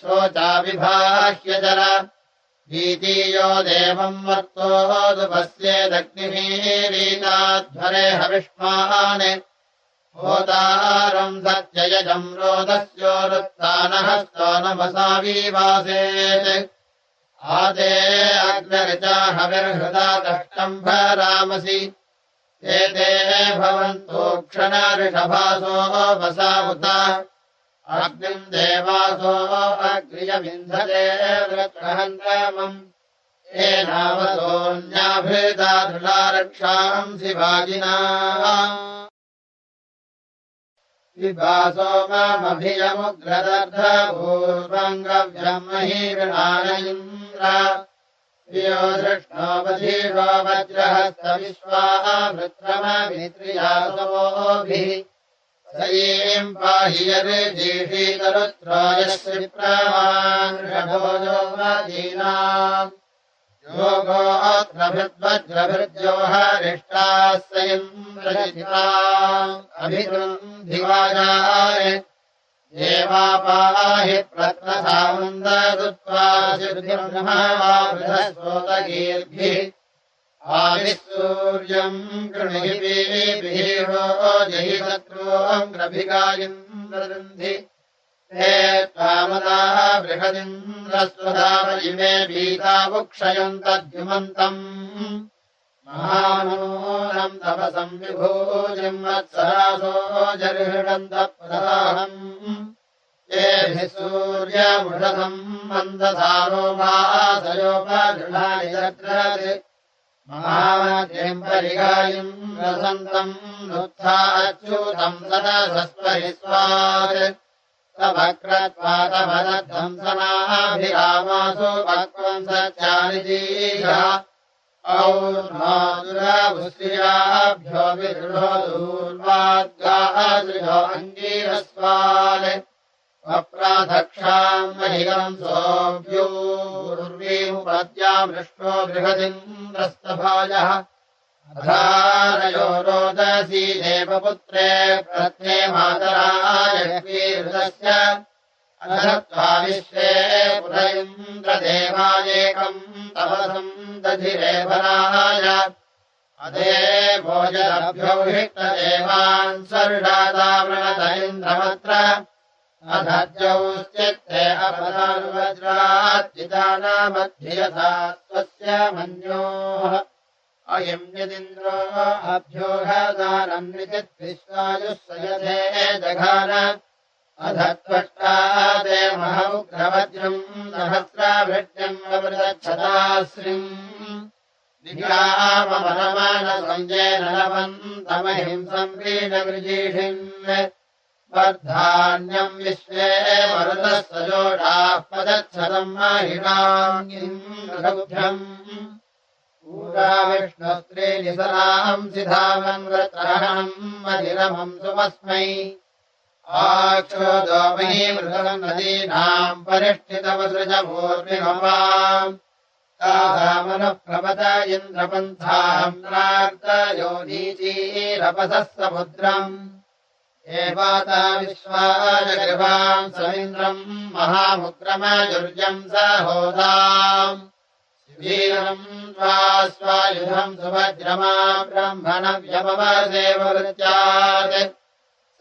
शोचाविभाह्यजर भीतीयो देवम् वर्तोदुपस्येदग्निमीरीताध्वरे हविष्माने होतारम् सत्ययजम् रोदस्योरुत्थानहस्तो नमसावीवासेत् आदे अग्नरिचा हविर्हृदा दष्टम् भरामसि ते ते भवन्तो क्षणऋषभासो वसावुत अग्निम् देवासो अग्रियविन्धते वृत्रहन्तमम् येनावतोऽन्याभृता दृढारक्षांसि वाजिना विभासो मामभियमुग्रदर्धपूर्वम् गव्यम् महीर्णान इन्द्र यो धृष्णोपधीरो वज्रहस्तविश्वावृत्रमभित्रियासवोभिः सयीम् पाहि यर्जीषीतरुत्रोयस्य प्रमान् ऋषभोजोदीनाम् योगोऽत्रभृद्वज्रभृद्यो हरिष्टाः स इन्द्रजिताम् अभिगृन्धिवाजाय देवापाहि प्रत्नसामन्ददुत्वा सिद्धिर्ब्रह्मवावृधस्रोतगीर्भिः आविः सूर्यम् गृणिभिः जहि शत्रूङ्ग्रभिगायिन्द्रदृन्धि ते त्वामदाः बृहदिन्द्रस्वधाम इमे भीतावुक्षयम् तद्युमन्तम् महानूनम् तपसम् विभूजिम् वत्सरासो जर्हृणन्तप्रदाहम् येभिः सूर्यमुषसम् मन्दसारो भासयोपगृहाणि दद्रत् महामद्यम् परिगायिम् रसन्तम् नुत्था अच्युतम् सदसस्परिस्वात् तवक्रत्वा तमदध्वंसनाभिरामासु पक्वम् सत्यानि जीः और्मादुरभुश्रियाभ्यो विदृढो दूर्वाद्गादृशो अङ्गीरस्वान् वप्राधक्षाम् महिगम् सोऽभ्यूर्वीमुपद्यामृष्टो बृहदिन्द्रस्तभाजः अधारयो रोदसी देवपुत्रे प्रत्ने मातराय वीरुदस्य अधत्वा विश्वे पुर इन्द्रदेवायेकम् तपसम् दधिरेवराय अदे भोजनभ्यौहिष्टदेवान् सर्षादावृणत इन्द्रमत्र अधज्यौश्चित्ते अपदानुवज्राच्चिदानामध्ययथा स्वस्य मन्योः अयम् यदिन्द्रो अभ्योहदानम् निचिद्विश्वायुः सयधे जघान अधत्वष्टादे महौग्रवज्रम् सहस्राभृत्यम् अवृतच्छदाश्रिम् निग्रामवनमानसंजेन लवन्तमहिम् संवीनवृजीषिन् वर्धान्यम् विश्वे मरुतः सजोषाः पदच्छदम् महिषाम् इन्द्रगुभ्यम् पूरा विष्णुस्त्रीनिसराम् सिधामन् व्रत्रहणम् मधिरमम् सुमस्मै आक्षोदो महीमृतम् नदीनाम् परिष्ठितवसृजभूर्विमवाम् तासामनुः प्रमद इन्द्रपन्थाम् नार्तयो नीचीरपसः समुद्रम् एवाता विश्वाजगृहाम् समिन्द्रम् महामुग्रमजुर्यम् सहोदाम् शिवीरम् त्वा स्वायुधम् सुभद्रमा ब्रह्मणव्यमवसेववृत्यात्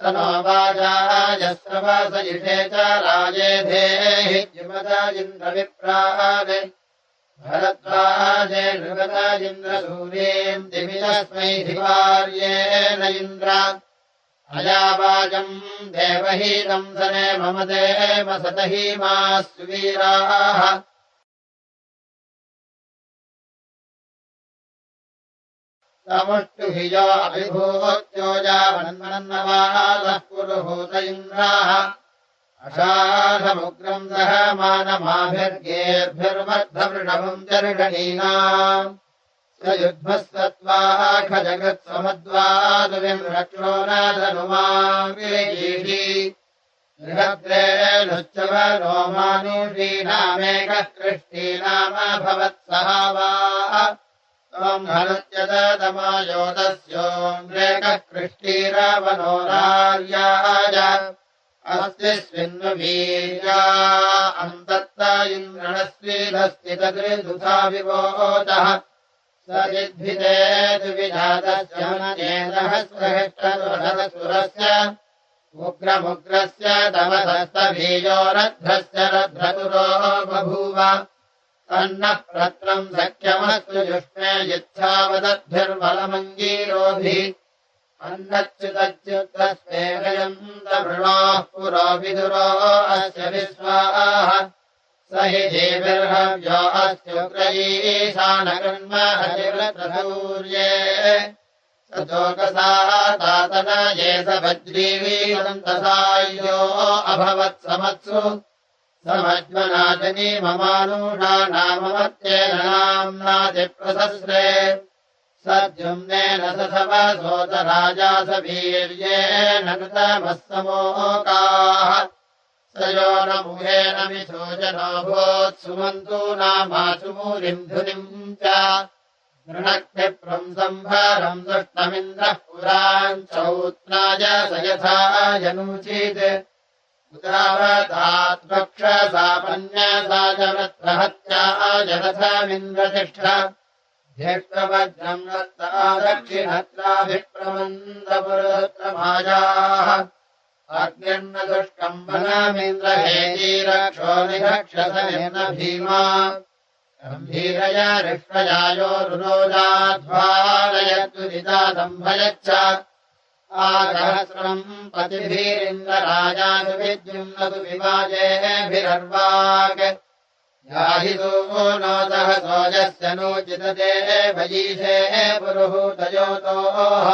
स नो वाजायस्रवसयिषे च राजेधेहि जिमद इन्द्रविप्रान् भरद्वाजे नृगत इन्द्रसूरीम् दिविदस्मै धिवार्येण इन्द्र अयावाजम् देवहीनम् सने मम देव सतहीमाः सुवीराः समुष्टुभिजो अभिभूत्यो यावन्मन्नवादः पुरुहूत इन्द्राः अषाढमुग्रम् दहमानमाभिर्गेर्भिर्मद्धवृषभम् चर्षणीनाम् स युध्वस्तत्त्वाखजगत्समद्वादुविम् रक्षोनाधनुमाङ्गीषी बृहद्रेणुच्चवनो मानुषीणामेकः कृष्टीनाम भवत्सहावाः त्वम् हनुत्यतमायोतस्योऽन्रेकः कृष्टीरवनोरार्याय अस्ति स्विन्वीर्या अन्तत्त इन्द्रणस्वीधस्थितदृदुधा विवोचः स जिद्भिदेतु विजातस्य मन्येदहस्रहिष्टदुरधसुरस्य उग्रमुग्रस्य तमसस्तभीजो रध्रस्य रध्रतुरो बभूव तन्नः प्रत्रम् सख्यमस्तु जुष्मे यच्छावदद्भिर्बलमङ्गीरोभिः अन्नच्युतच्युतस्मेघयन्तभृणाः पुरो विदुरो अस्य विश्वाः स हि जीविर्हव्यो अस्त्युग्रयीशानकर्म हरिव्रतसूर्ये सतोकसाः तातनये स वज्रीवीरन्तसाय्यो अभवत्समत्सु समज्मनाजनी ममानुषाणाममत्येन नाम्नातिप्रसस्रे सद्युम्नेन ससवसोतराजास वीर्येण कृतमः समोकाः स यो न मुहेन विशोचनो भूत्सुमन्तु नामासु मूलिम् धुनिम् च नृणक्तिप्रम् सम्भारम् दुष्टमिन्द्रः पुरान् चौत्नाय स यथा जनूचित् उदावतात्पक्षसापन्यसा जवत्रहत्या जरथमिन्द्रतिष्ठ ध्येष्टवज्रम् रत्ता दक्षिणत्राभिप्रमन्दपुरत्रमायाः अग्निर्न दुष्कम्बनमिन्द्रहेतीरक्षो निरक्षसनिर्न भीमा गम्भीरया ऋष्वयायोरुरोजाध्वालयद्विदिता सम्भयच्च आसहस्रम् पतिभिरिन्द्रराजानुविद्युम्नतु विवाजेभिरर्वाक् याहितो नो सहसो यस्य नोचितते वयीशे पुरुहूतयोतोः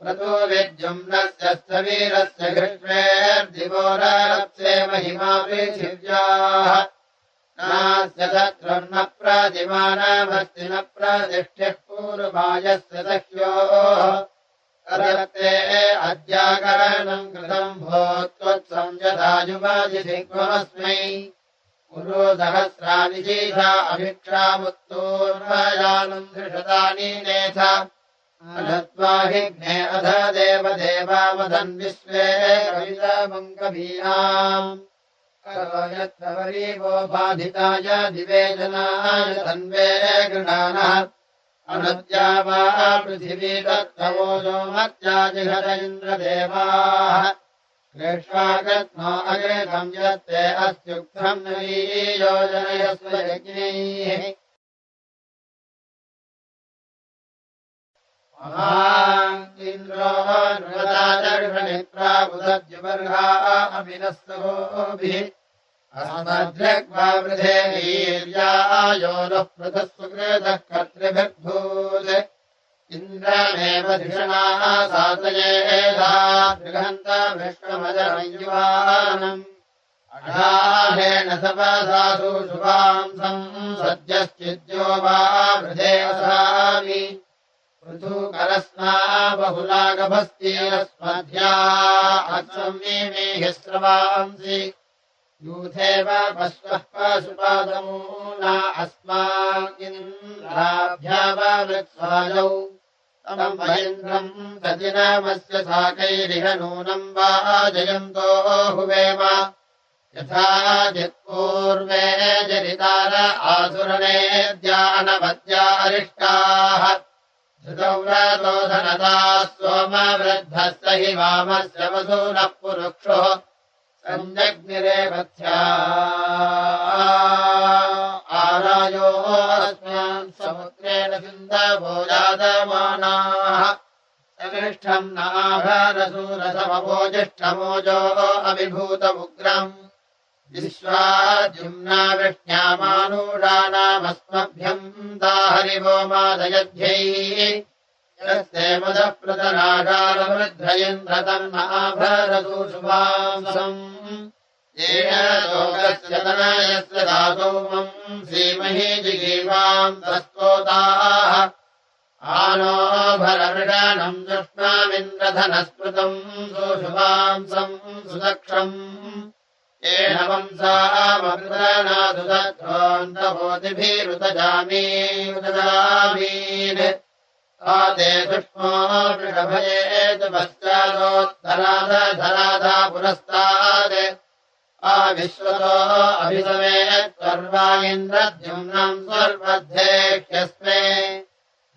प्रतो विद्युम्नस्य वीरस्य घृष्वेर्दिवो रप्से महिमा पृथिव्याः नास्य शत्रुर्न प्रतिमानमस्ति न प्रतिष्ठिः पूर्वायस्य सख्योः करते अद्याकरणम् कृतम् भूत्वत्संयतायुवाजिधिक्वमस्मै पुरो सहस्राणि शीषा अभिक्षामुत्तूर्वयानम् त्रिशतानि नेथ अधत्वाहिग्ने अध देवदेवावधन् विश्वे कवितामङ्कवीनाम् करोयत्तवरीवो बाधिताय दिवेजनाय तन्वे गृणानः अनद्या वा पृथिवी तत्तवोजो मत्याजिहत इन्द्रदेवाः कृष्वागत्नो अग्रेतम् यत्ते अस्त्युक्तम् योजनयस्व यज्ञैः इन्द्रो नृपदाचर्षणित्राबुदद्युबर्हा अमिनस्तोभिः अस्मद्रग्वा वृधे वीर्यायो नः पृथः सुकृतः कर्तृभिर्भूत् इन्द्रमेव धिषणाः सातयेधा बृहन्त विश्वमजमयुवानम् अढाहेण सपसासु शुभांसम् सद्यश्चिद्यो वा वृधे असामि पृथुकरस्मा बहुलागभस्तीरस्मध्या अस्संमीमेहिस्रवांसि यूथेव पश्वः पशुपादमूना अस्माकिन्द्राभ्यावृत्स्वायौ तम् महेन्द्रम् सतिनामस्य साकैरिह नूनम् वा जयन्तो हुवेम यथा जित्पूर्वे जरितार आसुरनेद्या अरिष्टाः धृतव्रतोधनताः सोमवृद्धस्य हि वामस्य वसूनः पुरुक्षुः सञ्जग्निरेवत्या आरायो अस्मान् समुद्रेण सिन्धवो जातमानाः समिष्ठम् नाभरसूरसमवोजिष्ठमोजो अभिभूतमुग्रम् विश्वाद्युम्ना वृष्ण्यामानूषाणामस्मभ्यम् दाहरिवो मादयध्यैः यस्ते मदप्रतनागारवृद्धयन्द्रतम् नाभरसूषुवांसम् येन लोकस्य तनयस्य धातोमम् श्रीमहि जिगीवाम् तस्तोताः आनो भरवृषणम् दुष्णामिन्द्रधनस्पृतम् सुषुवांसम् सुदक्षम् येन वंसामग्रनादुदत्रोऽन्तभोतिभिरुदजामीन् आते सुष्मो वृषभयेतु पश्चादोत्तराधराधा पुरस्तात् आविश्वतो अभिसमेत्वर्वा इन्द्रद्युम्नम् स्वर्वद्धेह्यस्मे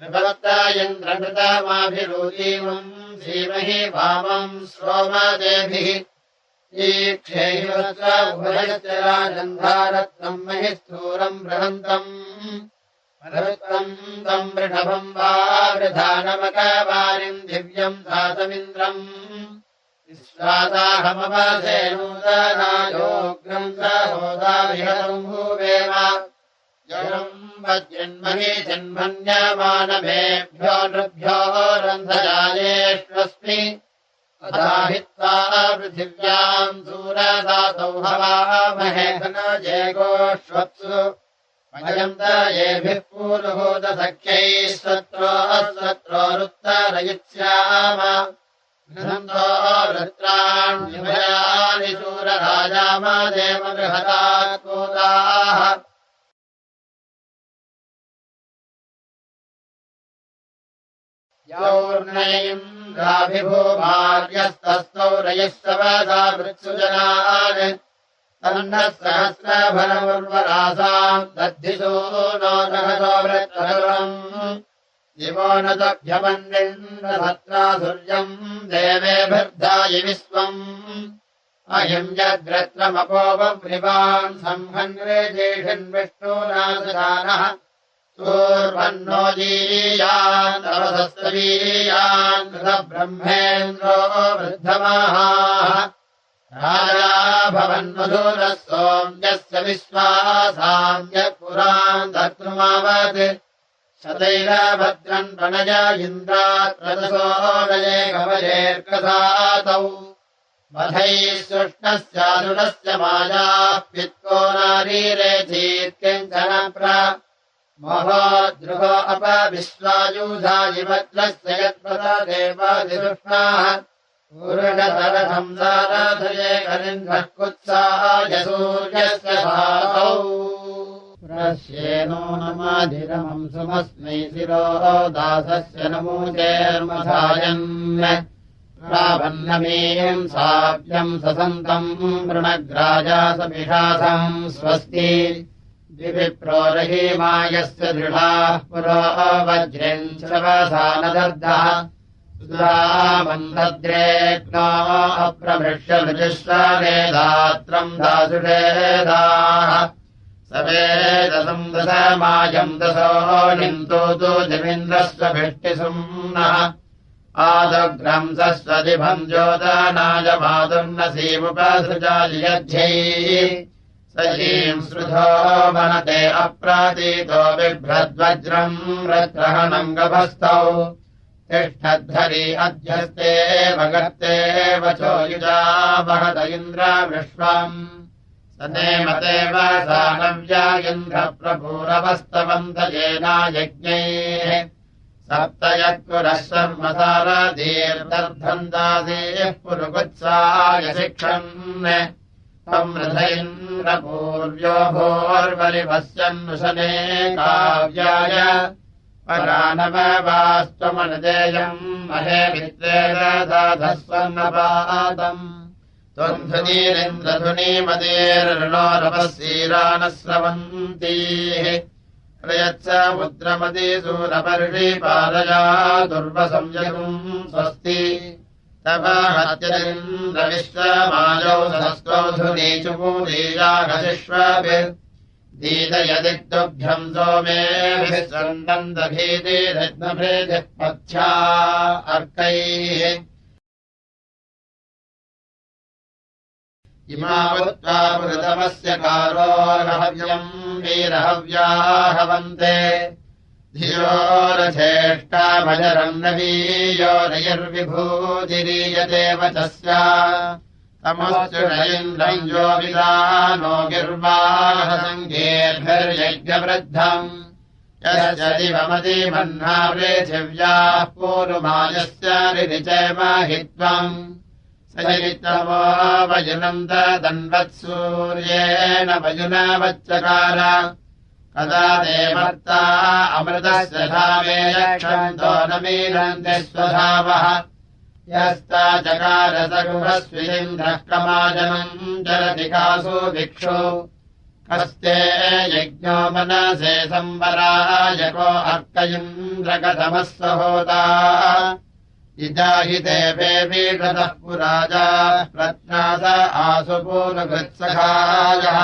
विभवत्त इन्द्रकृतमाभिरूजीवम् धीमहि वामम् श्रोमदेभिः ईक्षेयुरस्य उभयस्य राजन्धारत्नम् महि स्थूरम् बृहन्तम् मरुत्तम् तम् वृषभम् वा वृधानमकवारिम् दिव्यम् धातमिन्द्रम् विश्वासाहमवसे नूतनायोग्रम् सहोदाविहतम् भूवेम जलम् वज्रन्महि जन्मन्यमानमेभ्यो नृभ्यो रन्धजायेष्वस्मि अदाहित्वा पृथिव्याम् सूरदातौ हवामहे धनजेगोष्वत्सु वयम् येभिः पूर्वभूतसख्यैः सत्रोरुत्तरयिष्याम गृहन्तो वृत्राण्यभयानि शूरराजामदेव बृहदात्पूताः यौर्नैन्द्राभिभूमार्यस्तस्थौ रयिष्ठवसा मृत्सुजनान् तन्नः सहस्रफलमुर्वरासाम् दद्धिषो नो सहसो वृत्रम् दिवो न तभ्यमन्विन्द्रभद्रा सूर्यम् देवेभिर्धायि विश्वम् अयम् यद्रत्रमपोपव्रिवान् संहन्वे जेषन् विष्णुनाथदानः पूर्वन्नो जीयान् तवसस्तवीयान् ब्रह्मेन्द्रो वृद्धमाहाः राजा भवन्मधुरः सोम्यस्य विश्वासाम्य पुरान् धर्तृमावत् शतैरभद्रन् प्रणय इन्द्रात्रदसो नये कवयेर्कसातौ वधैः सुष्णस्यानुरस्य मायाः पित्को नारीरेचीत्यञ्जन मोहो द्रुहो अपविश्वायुधायिवज्रस्य यत्पदा देवादिदुष्णाः पूर्णतरसंसाराधये कलिन्धः कुत्साय सूर्यस्य भातौ प्रश्येनो नमाधिरमम् सुमस्मै शिरो दासस्य नमूचेर्मधायन् प्रावन्नमीयम् साभ्यम् ससन्तम् वृणग्राजा समिषासम् स्वस्ति दिविप्रोरहीमायस्य दृढाः पुरो वज्रेन् श्रवसानदर्दः सुधामन्दद्रेग्नो अप्रभृष्य मृजुश्वरेदात्रम् दासुषेदाः सवेदसम् दशमायम् दशो निन्तोतु दिविन्द्रस्वभिष्टिसुम्नः आदग्रंसस्वदिभम् ज्योतनाय मातुर्नसीमुपसृजायध्यैः सजीम् श्रुधो वनते अप्रातीतो बिभ्रद्वज्रम् रत्रहणम् गभस्तौ तिष्ठद्धरी अध्यस्ते भगर्ते वचो युजा वहत इन्द्र विश्वम् सनेमते वसानव्या इन्द्रप्रभूरवस्तवन्त येनायज्ञैः सप्त यत्पुरः शर्मसारदीर्दर्धन्दासेः पुरुगुत्साय शिक्षन् संवृध इन्द्रपूर्व्यो भोर्वलिपश्यन्नुशने काव्याय परानववास्त्वमनुदेयम् महे मित्रेण दाधस्वन्नपातम् त्वन्धुनीरिन्द्रधुनीमदेर्णोरपः स्रवन्तीः प्रयत्समुद्रमदीसूरपर्षि पादया दुर्वसंयगुम् स्वस्ति तव हत्यरिन्द्रविश्वमायौ सहस्रौधस्त्वौधुनीचुपूरीयाघशिष्वभिर्दीदयदिग्दुभ्यम् सोमेभिः सन्दन्दभीतिरत्नभृजः पथ्या अर्कैः इमावत्त्वा पुरुतमस्य कारो रहव्यम् वीरहव्याहवन्ते धियो रथेष्टाभजरम् नवीयो रयर्विभूतिरीयते वचस्या तमश्चुनयिन्द्रम् यो विदानो गिर्वाहसङ्गेर्भिर्यज्ञवृद्धम् यस्य दिवमतिमह्ना पृथिव्याः पूर्वमायस्य रिरिचैमहित्वम् सयितमो वयुनम् ददन्वत्सूर्येण वयुनवच्चकार कदा देवर्ता अमृतस्य धामे यक्षन्तो न मीनन्ति स्वधावः यस्ता चकार सगुहस्विन्द्रः कमाजनम् चरति कासु भिक्षु कस्ते यज्ञो मनसे संवरायको अर्क इन्द्रकथमः होता इदाहि देवे वीषतः पुराजा प्रज्ञात आसु पूर्वकृत्सखायः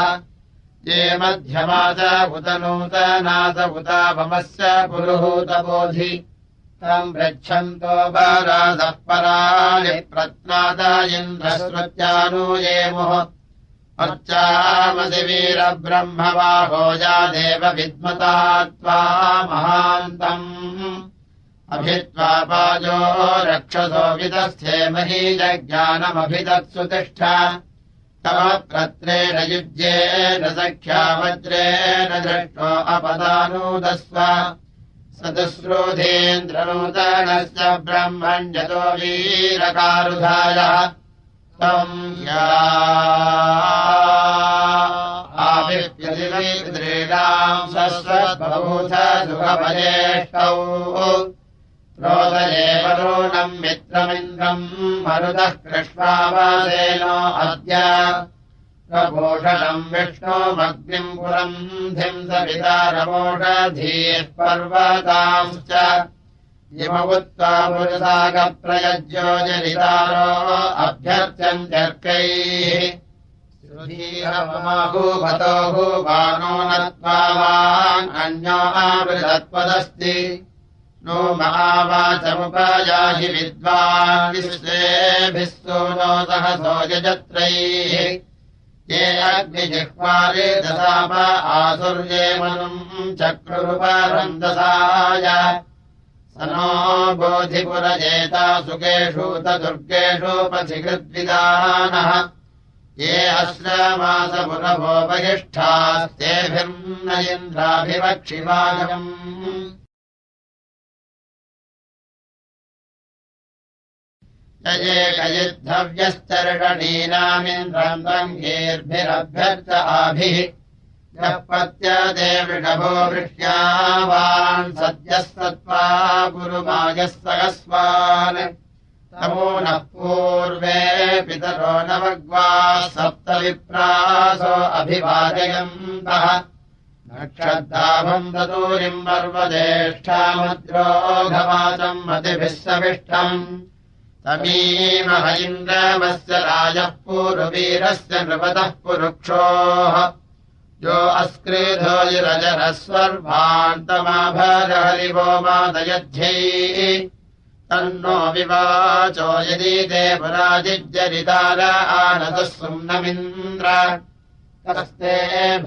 ये मध्यमास उत नूतनास उतापमस्य पुरुहूतबोधि तम् पृच्छन्तो वरादः पराणि प्रत्नाद इन्द्रश्रुत्यानुयेमुः अर्चामसि वीरब्रह्मवाहो या देव विद्मता त्वा महान्तम् अभित्वा पाजो रक्षसो विदस्थे महीयज्ञानमभिदत्सु तिष्ठ तव प्रत्रेण युज्येन सख्या वज्रेण दृष्टो अपदानूदस्व सदस्रोधेन्द्रनूतनस्य ब्रह्मण्यतो वीरकारुधायः तम् आविप्यदिवीन्द्रीणाम् सस्वद्बभूथ सुखभजेष्टौ रोदये वरुणम् मित्रमिन्द्रम् मरुतः कृष्णावासेनो अद्य प्रभूषणम् विष्णोमग्निम् पुरम् धिंसवितारमोषधीः पर्वतांश्च इमवुत्वा पुरुषागप्रयज्यो जरितारो अभ्यर्च्यन्त्यर्कैः श्रुधीहमभूभतो भूवानो नत्वा वाङ्न्यो आवृतत्वदस्ति नो महावाचमुपयाहि विद्वान् विश्वेभिः सूनो सहसो यजत्रैः ये अग्निजिह्वारे दशाप आसुर्ये मनुम् चक्रुरुपरन्दसाय स नो बोधिपुरजेता सुकेषु तदुर्गेषु पथिकृद्विदानः ये अश्रमासपुरभोपगिष्ठास्तेभिर्न इन्द्राभिवक्षिवागम् यजेकयुद्धव्यस्तर्षणीनामिन्द्रम् रङ्गेर्भिरभ्यर्च आभिः यः पत्यते वृषभो वृष्ण्यावान् सद्यः सत्त्वा गुरुमायः सहस्वान् तमो नः पूर्वे पितरो नवग्वाः सप्त विप्रासो अभिवादयन्तः नक्षद्दाभम् दतूरिम् पर्वदेष्ठामद्रोघवाचम् मतिभिः सविष्टम् तमीमह इन्द्रमस्य राजः पूर्ववीरस्य नृपतः पुरुक्षोः यो अस्क्रीधो रजरः स्वर्भान्तमाभरहरिवो मादयध्यैः तन्नो विवाचो यदि ते पुराजिज्जरितार आनतः सुम्नमिन्द्र तस्ते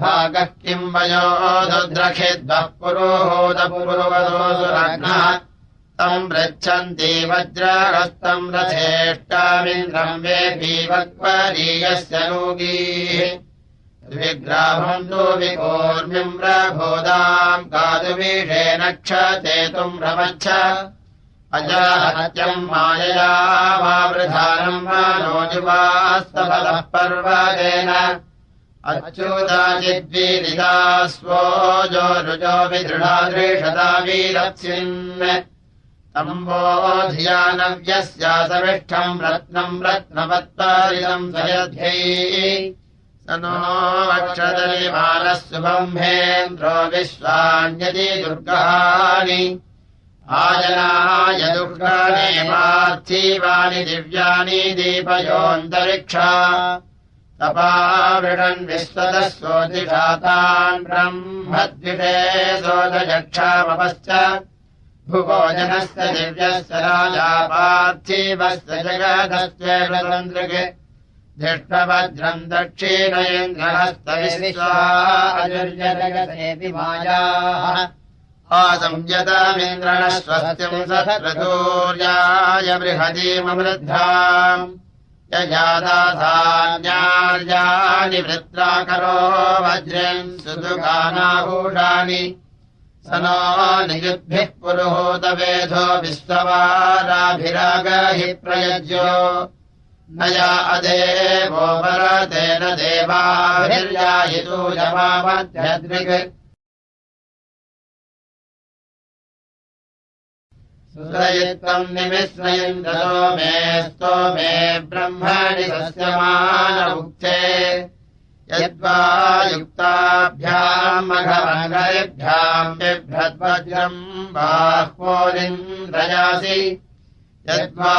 भागः किम् वयो दुद्रखेद्वः पुरोहोदपुरोवदोऽसुरघ्नः तम् पृच्छन्ति वज्रहस्तम् रथेष्टामिन्द्रम् वेपीवक्वरीयस्य लोगीः द्विग्राभम् तु विकूर्मिम् प्रभोदाम् कातुवीषेण क्षतेतुम् रमच्छ अजाहत्यम् मायया वावृधानम् मनोजुवास्तफलः पर्वतेन अच्युताचिद्वीरिदास्वो जो रुजो विदृढादृषता वीरत्सिन् तम्बोधियानव्यस्यासविष्ठम् रत्नम् रत्नवत्पारिदम् सयध्यैः स नो वक्षदलिमानः सुबम्भेन्द्रो विश्वान्यति दुर्गाणि आजनाय दुर्गाणि पार्थिवानि दिव्यानि दीपयोऽन्तरिक्षा तपावृणन् विश्वतः सोऽधिषातान् ब्रह्मद्विषे सोदयक्षामपश्च भुवो जनस्य दिव्यस्य राजा पार्थिवस्य जगदस्त्वेन्द्रके धिष्ठवज्रम् दक्षिणयेन्द्रहस्तविश्वाजुर्यजगते मायाः आसंयतमिन्द्रणः स्वस्तिम् सत्रतूर्याय बृहतीमवृद्धाम् यजादासान्यार्याणि वृत्राकरो वज्रम् सुदुकानाभूषाणि स नो नियुद्भिः पुरुहूतवेधो विश्ववाराभिरागहि प्रयज्यो न या अदेवो वरतेन देवाभिर्यायितूयमामध्यद्रिक् सुरयित्वम् निमिश्रयन्द्रतो मे स्तोमे ब्रह्मणि सस्यमानमुक्ते यद्वा युक्ताभ्याम् मघमङ्गलेभ्याम् बिभ्रद्वज्रम् बाह्वोरिन्द्रयासि यद्वा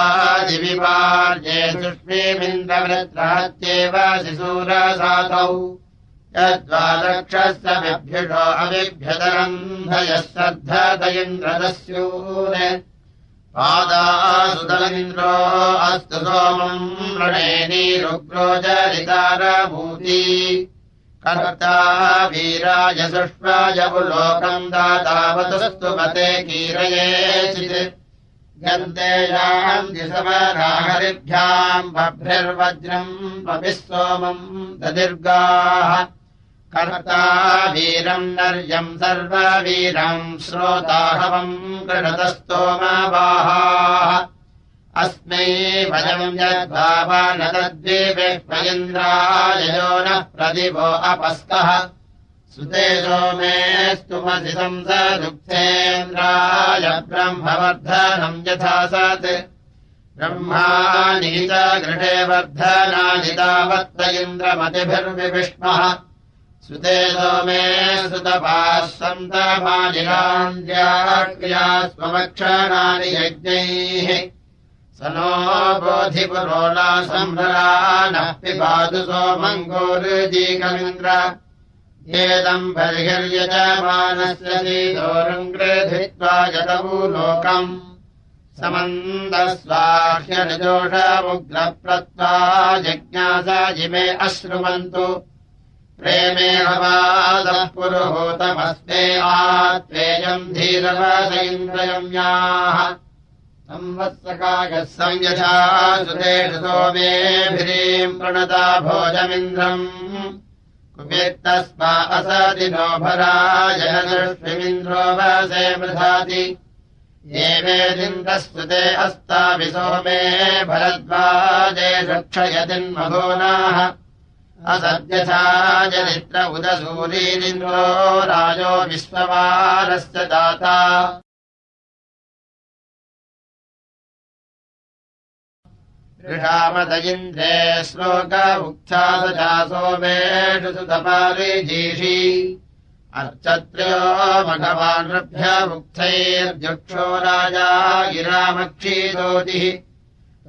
दिविवार्ये सुष्मीमिन्द्रवृत्रहत्येव शिशूरसातौ यद्वा दक्षस्य बिभ्युषो अविभ्यतरम् धयः श्रद्धत इन्द्रदस्यून् पादासुतमिन्द्रो अस्तु सोमम् रणेनीरुग्रो जरितारभूति कर्ता वीराय सुष्वाय पुलोकम् दातावतुस्तु मते कीरयेचित् गन्ते यान्ति समराहरिभ्याम् बभ्रिर्वज्रम् पपिः सोमम् ददीर्घाः कर्ता वीरम् नर्यम् सर्ववीरम् श्रोताहवम् कृणतस्तोमवाहाः अस्मै वयम् यद्भावान तद्विवेश्वयन्द्राययो नः प्रदिवो अपस्तः सुते सोमेस्तुमसि संसदुक्थेन्द्राय ब्रह्मवर्धनम् यथा सत् ब्रह्माणि च गृहे वर्धनानि तावत्त इन्द्रमतिभिर्विविष्मः सुते सोमे सुतपाः सन्तमानिरान्द्याक्रिया स्वमक्षणानि यज्ञैः स नो बोधिपुरोला सम्भ्रानः पिबातु सोमङ्गोरुजीकमिन्द्र येदम् बर्हिर्यजमानस्य सीदोरम् गृहीत्वा जतभूलोकम् समन्दस्वाह्यनिजोषमुग्रप्रत्वा जिज्ञासा जिमे अश्रुवन्तु प्रेमे हवादः पुरुहूतमस्मे आत्वेयम् धीरवद इन्द्रयम्याः संवत्सकायः संयथा सुतेषु सोमेभिरीम् प्रणता भोजमिन्द्रम् कुपेत्तस्मा असदिनो भराजनदृष्टिमिन्द्रो वसे मृधाति ये वेदिन्द्रस्तुते अस्ताभि सोमे भरद्वाजे रक्षयतिन्मघोनाः असद्यथा जनित्र उदसूरीरिन्द्रो राजो विश्ववारस्य दाता ऋषामद इन्द्रे श्लोकमुक्था सोमेषु सुतपारिजीषी अर्चत्रयो मघवानृभ्यमुक्थैर्जुक्षो राजा गिरामक्षीदोतिः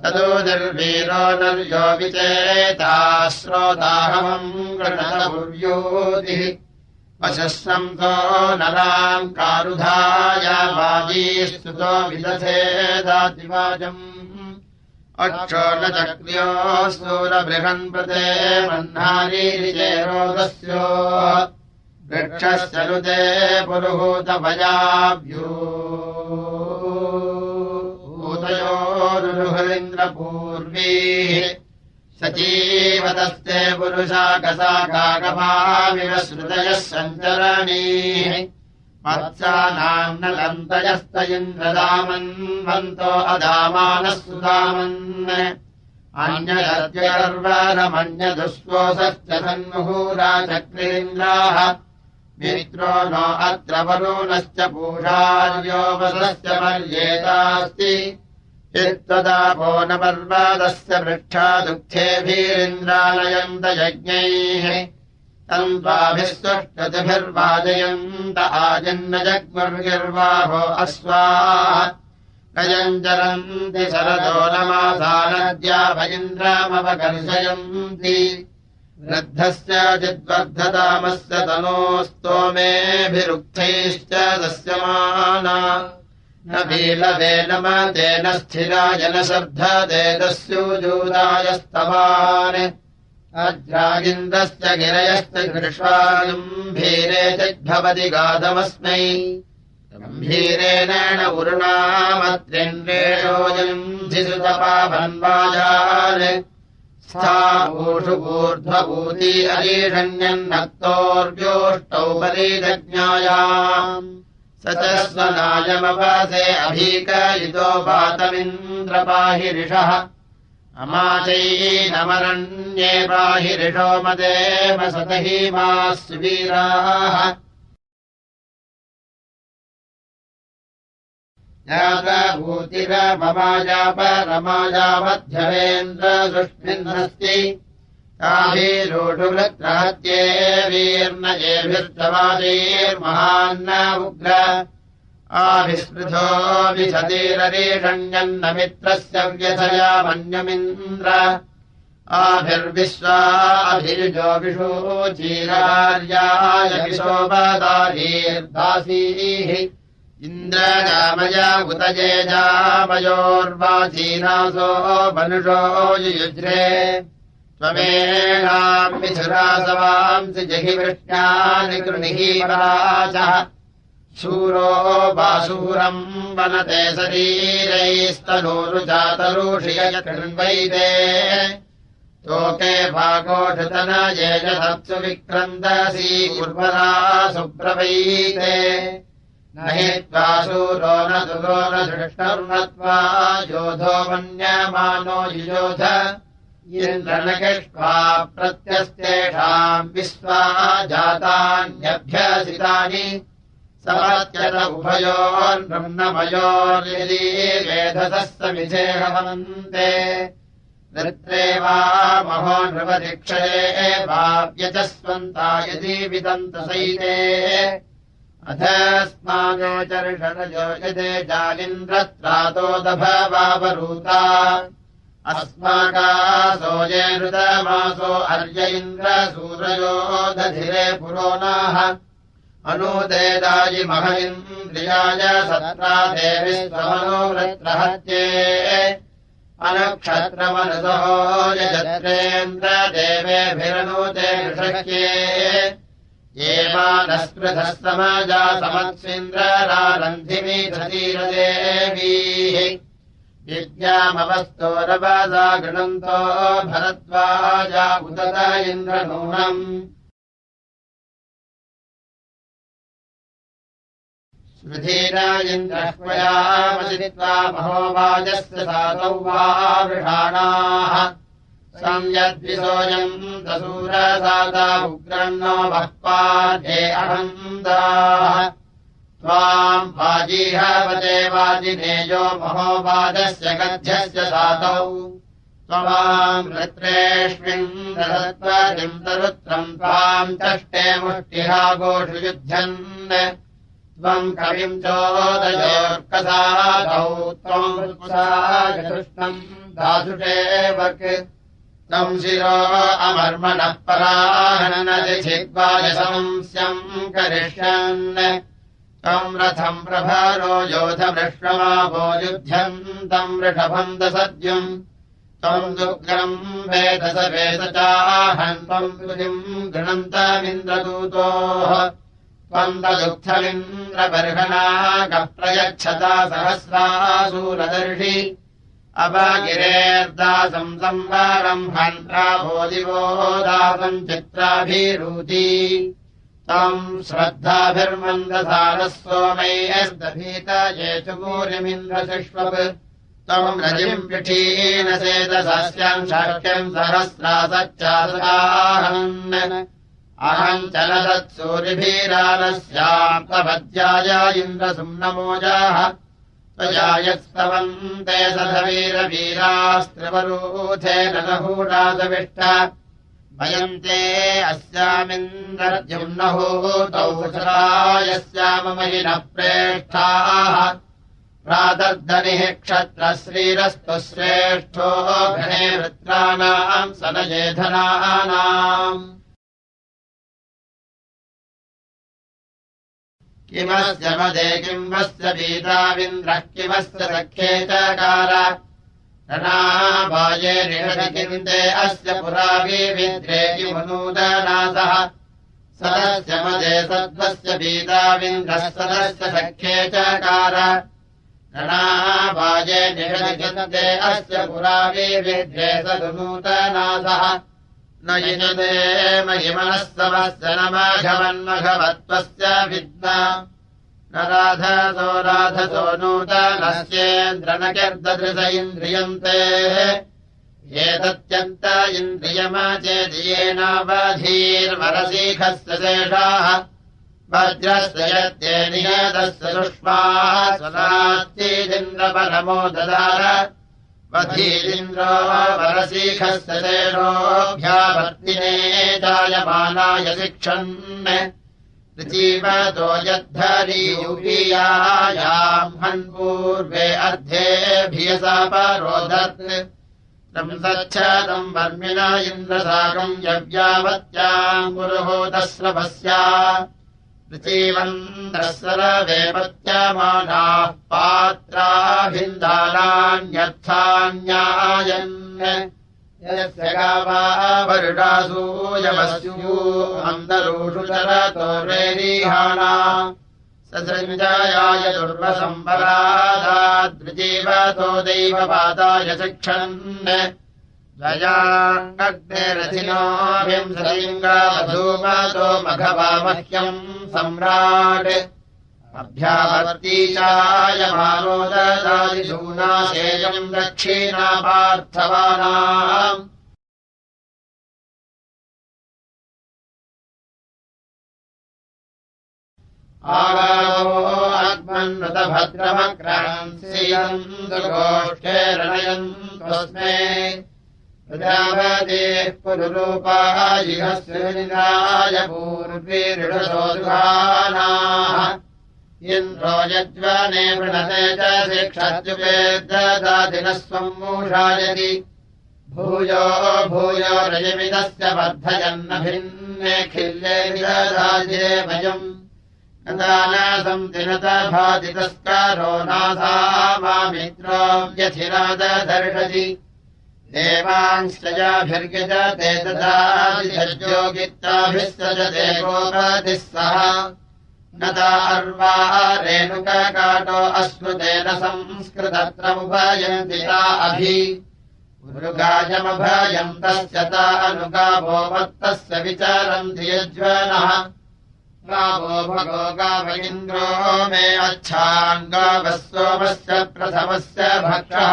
तदोदिर्वीरो नर्यो विचेताः श्रोताहवम् गृणतभुर्योतिः वशस्संतो नराम् कारुधाय वाजीस्तुतो विदधेदातिवाजम् अक्षो न चक्र्यो स्थूलबृहन्प्रते मह्नारीरिचेरोदस्यो वृक्षस्य नुते पुरुहूतभयाभ्यूतयोरुरुहरिन्द्रपूर्वीः सजीवतस्ते पुरुषाकसाकागमाविव श्रुतयः सञ्चरणीः मत्सानाम् न लन्तयस्त इन्द्रदामन्वन्तो अदामानः सुदामन् अन्यदर्वरमन्यदुष्वोसश्च सन्मुहूराचक्रीन्द्राः मित्रो नो अत्र वरुणश्च पूषार्योपसश्च पर्येतास्ति चित्तदापो न पर्वतस्य वृक्षा दुःखेभिरिन्द्रालयन्त यज्ञैः तन्त्वाभिः सुष्टुतिभिर्वाजयन्त आजन्न जग्मुर्गिर्वाहो अश्वाः गयञ्जरन्ति शरदो नमासानद्याभयिन्द्रामवकर्षयन्ति वृद्धस्य चिद्वर्धतामस्य तनोस्तोमेभिरुक्थैश्च दस्यमाना न वीलवे न मतेन स्थिराय न शर्धते दस्युजूदायस्तवान् अज्रागिन्दश्च गिरयश्च घृष्वागम्भीरे चिद्भवति गाधमस्मै गम्भीरेण उरुणामत्रिन्द्रेणोऽयम् धिसुतपावन्वाजान् स्थावूषु ऊर्ध्वभूति अरीषण्यन्नक्तोर्व्योष्टौ परिजज्ञायाम् स च स्वनायमवसे अभीकयितो वातमिन्द्रपाहि ऋषः अमाचैनमरण्ये पाहि ऋषो मदेव सतहि मा सुवीराः जातभूतिरममाजापरमाजामध्यवेन्द्रसुष्मिन्नस्ति ताभिरूढुवृत्रहत्ये वीर्नयेभिर्जवादैर्महान्न उग्र आभिस्पृथोऽभिसतीररीषण्यन्न मित्रस्य व्यथया मन्यमिन्द्र आभिर्विश्वाभिर्जो विषूचीरार्याय विशोपदारीर्दासीः इन्द्रजामय उत जेजामयोर्वाचीनासो मनुषो युयुज्रे त्वमेणाम् मिथुरासवांसि जहि वृष्ण्यानि कृणिः पराचः शूरो वासूरम् वनते शरीरैस्तनूरुजातरूषिय कृण्वैते तोके भागोषतनये च सत्सु विक्रन्दसी उर्वरा सुप्रवैते न हि त्वा शूरो न दुरो न धृष्टर्नत्वा योधो मन्यमानो युयोध इन्द्रनकिष्वा प्रत्यस्तेषाम् विश्वा जातान्यभ्यसितानि समत्यत उभयोर्ब्रह्ममयोर्यदि वेधसः समिधेहवन्ते नृत्रे वा महो नृपतिक्षये वाव्यचस्वन्ता यदि विदन्तसैते अधस्मागोचर्षणजो यदे जालिन्द्रत्रातो दभवावरूता अस्माकासो ये नृतमासो अर्य इन्द्रसूरयो दधिरे पुरोनाः अनुदेदायि मह इन्द्रियाय सत्रा देवि स्वमनो वृत्रहत्ये अनक्षत्रमनसहो यजत्रेन्द्रदेवेभिरनुते नृषक्ये ये मानस्पृधः समाजा समत्स्विन्द्ररारन्धिमीधतीरदेवीः विद्यामवस्तोरवसा गृणन्तो भरद्वाजा उदत इन्द्रनूनम् स्मृधीरा इन्द्रह्वयामसित्वा महोवाजस्य सातौ वा वृषाणाः संयद्विसोऽयम् दसूरसाता उग्रन्नो वःपाध्ये अहन्दाः त्वाम् वाजीहवते वाजिनेयो महोवाजस्य गध्यस्य सातौ त्वमाम् रत्रेष्मिन् दधत्वरिम् तरुत्रम् त्वाम् चष्टे मुष्टिहा गोषु युध्यन् त्वम् कविम् चोदयोर्कसादौ त्वम् कृष्णम् दासुषे वक् त्वम् शिरो अमर्मणः पराहननदिग्वाजसंस्यम् करिष्यन् त्वम् रथम् प्रभारो योधमृष्णमावो युध्यम् तम् वृषभम् दसद्युम् त्वम् दुग्रम् वेदस वेदचाहन् त्वम् तुजिम् गृणन्तमिन्द्रदूतोः त्वम् तदुःखमिन्द्रबर्हणाकप्रयच्छता सहस्रासूरदर्शि अवगिरेर्दासम् संवारम् हन्त्राभोदिवो दासम् चित्राभिरूति तम् श्रद्धाभिर्मन्दसारः सोमैर्दभीत ये च मूर्यमिन्द्रशिष्वप् त्वम् रजिम् पिठीनसेदसस्यम् शाक्यम् सहस्रासच्चासाहन् अहम् चलदत्सूरिभिरानस्याम् तपद्याय इन्द्रसुम्नमोजाः त्वया यत्स्तवन्ते सधवीरवीरास्त्रिवरूथेन नहूडादविष्ट वयन्ते अस्यामिन्द्रद्युम्नहूतौ यस्याममयिनः प्रेष्ठाः प्रातर्धनिः क्षत्रश्रीरस्तु श्रेष्ठो घने वृत्राणाम् सनयेधनानाम् किमस्य मदे किम् वस्य पीताविन्द्रः किमस्य सख्ये चकार रणावाये निषदि किम् ते अस्य पुरा विविद्रे किमुनूदनासः सदस्य मदे सद्वस्य पीताविन्द्रः सदस्य सख्ये चकार रणावाये निषदि किम् ते अस्य पुरा विविद्रे सदुनूतनासः न यजते महिमनस्तवस्य न माघवन्मघवत्वस्य विद्मा न राधसो नूतनस्येन्द्रनकिर्ददृश इन्द्रियन्ते एतत्यन्त इन्द्रियमाचेदियेनावधीर्वरसीखस्य शेषाः वज्रस्य यत्ते नियतस्य सुष्माः स्वनात्तीदिन्द्रपरमो ददार वधीरिन्द्रो वरसीखस्य शेषोऽभ्यावर्तिने जायमानाय शिक्षन् जीवतो यद्धरीयुपीयायाम् हन्पूर्वे अर्धेभियसापरोधत् संसच्छदम् वर्मिणा इन्द्रसाकम् यव्यावत्याम् पुरुहूतस्रवस्या ऋचीवन्तः सरवे पत्यमानाः पात्राभिन्दानान्यर्थान्यायन् यस्य गावा वरुडासूयवस्यू अन्तरूषु चरतो रेरिहाणा ससृञ्जायाय दुर्वसम्परादाद्विजीवतो दैवपादाय शिक्षन् द्वयाग्नेरथिनोऽभिंसलिङ्गावधूमतो मघवामह्यम् सम्राट् अभ्यावर्तीचायमानो ददादिशूनाशेयम् दक्षिणापार्थवानाम् आगावो अग्मन्नुतभद्रमक्रांसीयन्तु गोष्ठेरणयन्तोऽस्मे प्रजापतेः पुरुरूपायिहस्यनिराय पूर्वीरुषसोऽसुभानाः इन्द्रो यज्वने वृणते च शिक्षत्युपेद्ददातिनः स्वम् मूषायति भूयो भूयो रजमिदस्य वर्धयन्नभिन्ने खिल्ले विदधाजे वयम् नदानासंतिनत भातितस्कारो नासामामित्रो व्यथिराददर्शति देवांश्चयाभिर्यजते ददादिधज्योगित्ताभिः सजते गोपतिः सह नता अर्वा रेणुककाटो अश्नुतेन संस्कृतत्रमुभयन्ति ता अभि मृगायमभयन्तस्य ता अनुगावो मत्तस्य विचरन्ति यज्वनः गावो भगो गाव इन्द्रो मे अच्छाङ्गावः सोमस्य प्रथमस्य भक्षः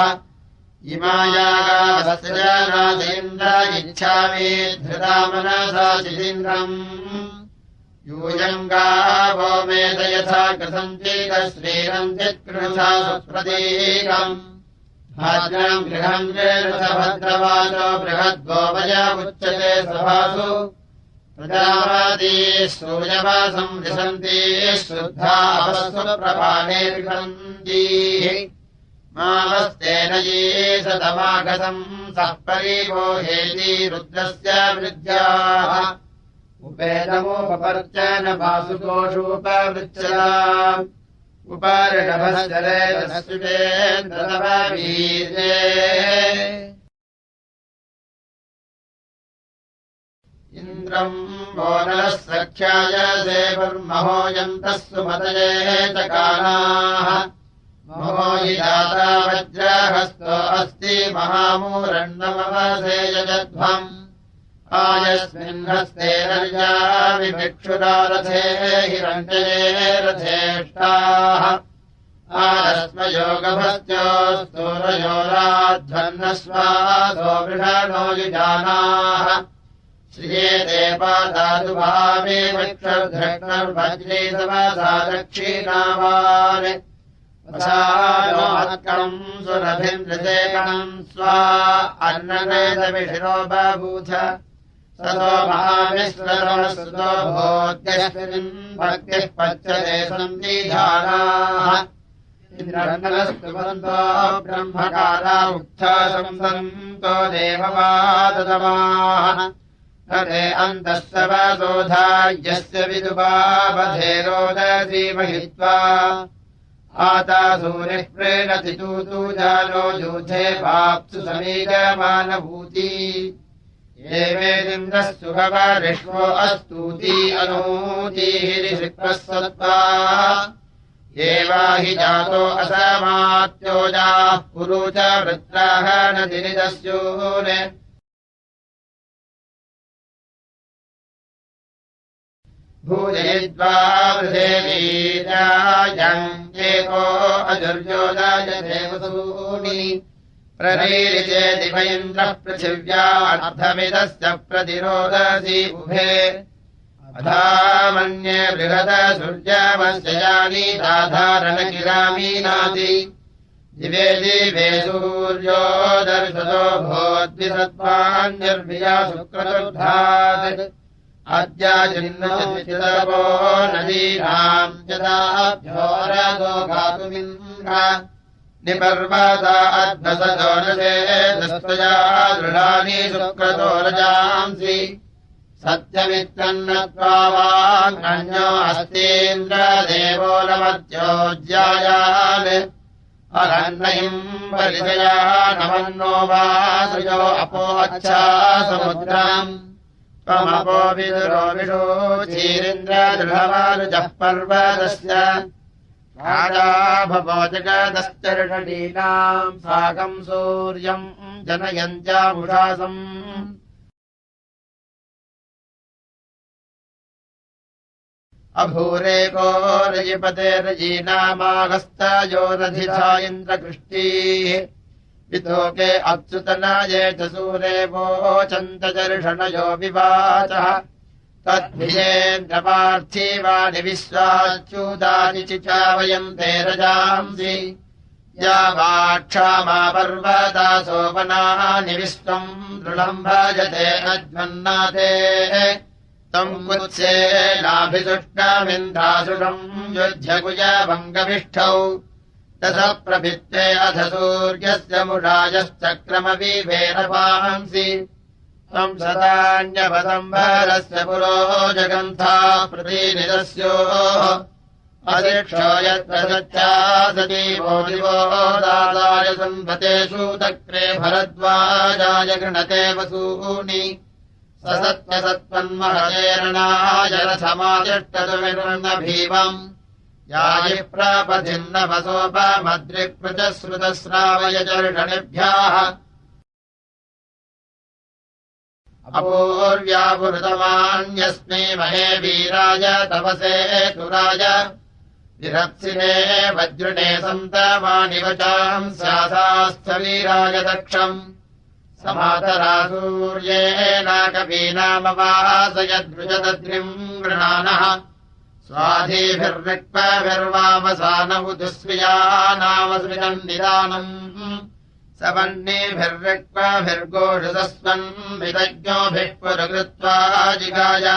इमाया गावस्य नादेन्द्र इच्छामि धृता मनसा चिदिन्द्रम् यूयम् गावो मेद यथा कृतञ्चिद श्रीरञ्जित्कृथा सुप्रतीकम् भाद्रम् गृहम् भद्रवाचो बृहद्गोवय उच्यते सभासु प्रजापतीः सूर्यवासम् दिशन्ति शुद्धावस्तु प्रपाणेर्गन्तीः मावस्तेन ये सतमागतम् सः परिवोहेति रुद्रस्य वृद्ध्याः उपेदमुपपर्चन वासुकोषोपवृच्छला उपार्णभस्करेन्द्रवीर्ये इन्द्रम् वोनरः सख्याय देवर्महो यन्तः सुमतये चकानाः महो हि दाता वज्रहस्तो अस्ति महामूरण्डमवसेयजध्वम् आयस्मिन् हस्ते रर्याविभिक्षुरारथे हिरण्यये रथेष्टाः आरस्मयोगभस्त्योस्तूरयोराध्वन्नस्वादो वृषणो युजानाः श्रियेते पादातु भावे वक्षर्धृष्णर्वज्रे समसा दक्षिणावान् वसानोत्कम् सुरभिन्द्रसेकणम् स्वा अन्ननेदविषिरो बभूथ सतो महाविश्वरमसुतो भोद्यस्मिन् भक्तिः पच्यते सन्धिधानाः इन्द्रनस्तुवन्तो ब्रह्मकारा उक्था संसन्तो देववादतमाः तदे अन्तस्तवसोधा यस्य विदुपावधे रोदसी महित्वा आतासूरिः प्रेणति तूतु जानो यूथे पाप्सु समीरमानभूति एवेदिन्द्रः सुभवरिष्वो अस्तूति अनूतिः सत्त्वा एवा हि जातो असमात्योजाः पुरु च वृत्राः नदिनिदस्यून् भूयित्वा वृधे वीरायम् एको अजुर्योदायते वसूनि प्ररीरिचे दिव इन्द्रः पृथिव्या अर्धमिदस्य प्रतिरोदसी उभे अधामन्ये बृहद सूर्यवस्ययानि साधारणकिरामीनाति दिवे दिवे सूर्यो दर्शतो भोद्विसत्त्वान्यर्भिया शुक्रतुर्धात् अद्याजिन्नचितपो नदीनाम् यदाभ्योरदो गातुमिन्द्र निपर्वता अध्वसतो नशे दस्त्वया दृढानि शुक्रतो रजांसि सत्यमित्यन्नत्वा वाङ्गन्यो अस्तीन्द्रदेवो नमत्योज्यायान् अरण्यम् परिजया नमन्नो वासृजो अपोच्छा समुद्रम् त्वमपो विदुरो विषोचीरिन्द्रदृढवारुजः पर्वतस्य राजा भवो जगदश्चर्षणीनाम् साकम् सूर्यम् जनयन्त्यामुषासम् अभूरेको रजिपतेरजीनामागस्तायो रथिथा इन्द्रकृष्टीः वितोके अच्युतनाये च सूरे वोचन्तचर्षणयो विवाचः तद्भिजेन्द्रपार्थिवानि विश्वाच्युतानि चिचावयन्ते रजांसि या वाक्षामा पर्वता सोपनानि विश्वम् दृढम् भजते अज्वन्नाथे तम् कुत्सेनाभिसुष्टमिन्द्रासुषम् युध्यकुजभङ्गविष्ठौ तथ प्रभित्ते अथ सूर्यस्य मुषायश्चक्रमविवेरपांसि तम् सदान्यपदम्बरस्य पुरो जगन्था प्रतिनिदस्योः अदीक्षो यत्र सच्चा सजीवो दिवो दादाय संवते सूतक्रे भरद्वाजाय गृणते वसूनि ससत्यसत्त्वन्महतेरणाय रथमादिष्टतुमिर्नभीवम् यायि प्रापथिन्नवसोपमद्रिक्पृतश्रुतस्रावयचर्षणिभ्यः अपूर्व्यापुरुतमान्यस्मै महे वीराय तपसे तुराय विरप्सिने वज्रुणे सन्तमानि वचाम् स्यासास्थवीराय दक्षम् समातरा सूर्येनाकवीनामवासयद्रुजदद्रिम् गृणानः स्वाधीभिर्विक्वभिर्वामसानवुदुस्वियानामसृजम् निदानम् सवन्नीभिर्विक्वभिर्गोषुतस्वन् विदज्ञोभिः पुरकृत्वा जिगाय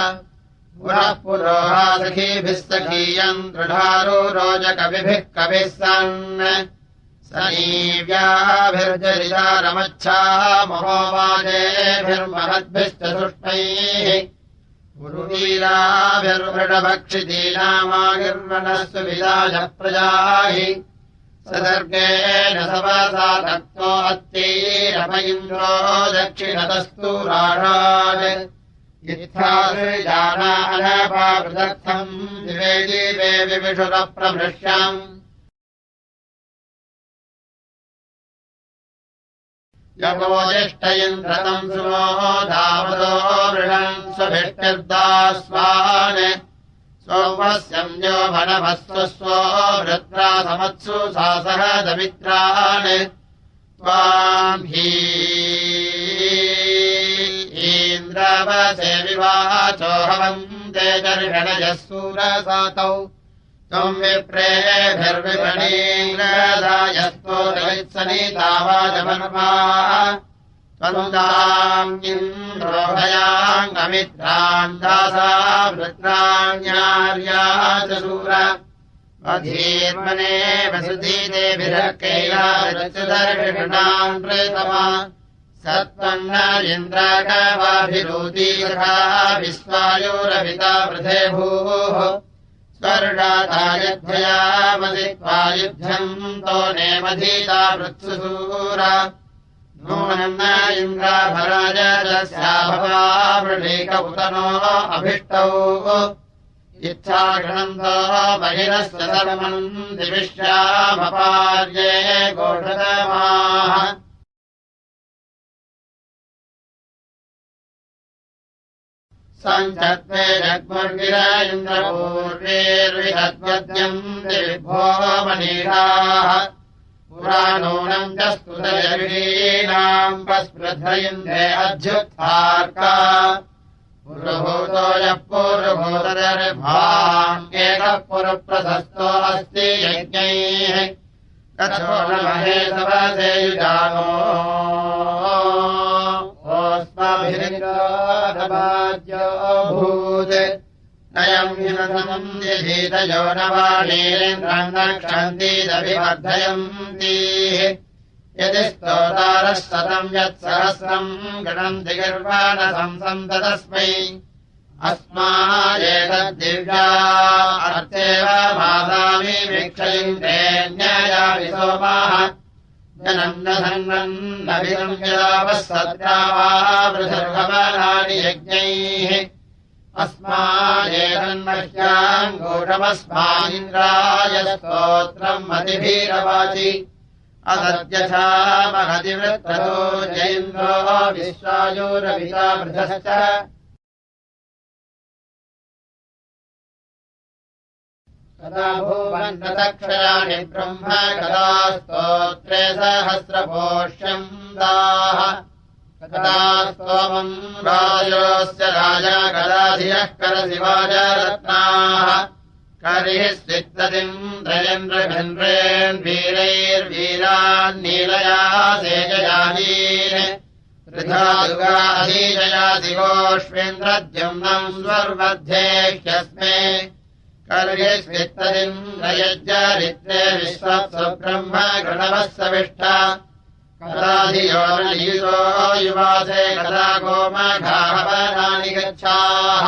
पुनः पुरोहासखीभिः सखीयम् दृढारुरोजकविभिः कविः सन् सनीव्याभिर्जरिदारमच्छा महोवाजेभिर्महद्भिश्च सुष्मैः गुरुवीराभिर्वृषभक्षितीनामागिर्वणः सुविदाय प्रजाहि सदर्गेण सवसा तक्तो अत्तीरप इन्द्रो दक्षिणतस्तु राषान् इत्थादृजानानपावृदर्थम् दिवे दिवे विविशुरप्रभृश्यम् यमोजिष्ठ इन्द्रतम् सुमो धावतो वृषन् स्वभिष्टिर्दास्वान् सोमस्यम्यो भनभस्वस्वो वृत्रा समत्सु सासह दमित्रान् त्वाम् हि इन्द्रवसे विवाचो हवन्ते चर्षणजः सूरसातौ त्वम् विप्रेभिर्विपणीन्द्रदायस्तोतवित्सनितावाजमन्वा त्वन्ताम् इन्द्रोभयाङ्गमित्रान् दासा वृत्राण्यार्या च सूर अधीर्मने वसुधीदेभिरः कैलासदर्शनान् प्रेतमा सत्त्वन्न इन्द्रागवाभिरोदीरथा विश्वायोरभिता वृधे भूः स्वर्गादायध्वयामदित्वा युध्यम् तो नेमधीता वृत्सुसूर नूनम् न इन्द्राभराजस्याभवावृणीक उतनो अभिष्टौ इच्छागणन्तो बहिरस्य सर्वम् दिविष्यामपार्ये गोषतमाः सञ्चत्वे जग्मुर्गिर इन्द्रपूर्वेर्विहद्वद्यम् दिविभो मनीषाः पुराणोऽनम् च स्तुतयर्षीणाम् पस्पृध्र इन्द्रे अध्युत्थार्का पुरुभूतो यः पूर्वभूतदर्भाम् एकः पुरप्रशस्तो अस्ति यज्ञैः तथो न महे सवसे युजानो ओस्माभिरिन्द्राभूत् नयम् हिनसमम् यधीतयो न वाणीरेन्द्रम् नक्षन्तीदभिवर्धयन्तीः यदि स्तोतारः शतम् यत्सहस्रम् गणन्ति गर्वाणसंसन्त तस्मै अस्मायेतद्दिव्या अर्चेव मासामि वीक्षयिन्द्रेऽन्यया विसोमाः जनन्नधन्वन्नभिसंयदावः सत्यावा वृषर्भवनानि यज्ञैः अस्मायेतन्मह्याम् घोषमस्मादिन्द्राय स्तोत्रम् मतिभिरवाचि अदद्यथा महतिवृत्रतो जयेन्द्रो विश्वायोरविता वृधश्च कदा भुवन्नतक्षयाणि ब्रह्म कदा स्तोत्रे सहस्रपोष्यम् दाः कदा स्तोमम् राजोऽस्य राजा कदा धियः करशिवाजरत्नाः करिः स्वित्तदिन्द्रेन्द्रघन्द्रेन् वीरैर्वीरान्नीलया सेजयाजीन् वृथा दुगाधीजया शिवोष्वेन्द्रद्युम्नम् स्वर्मध्ये कर्ये स्वित्तदिन्द्रयज्जरित्रे विश्वत्सुब्रह्म गणवः सविष्टा कदा धियो नीतो युवासे कदा गोमघाहवनानि गच्छाः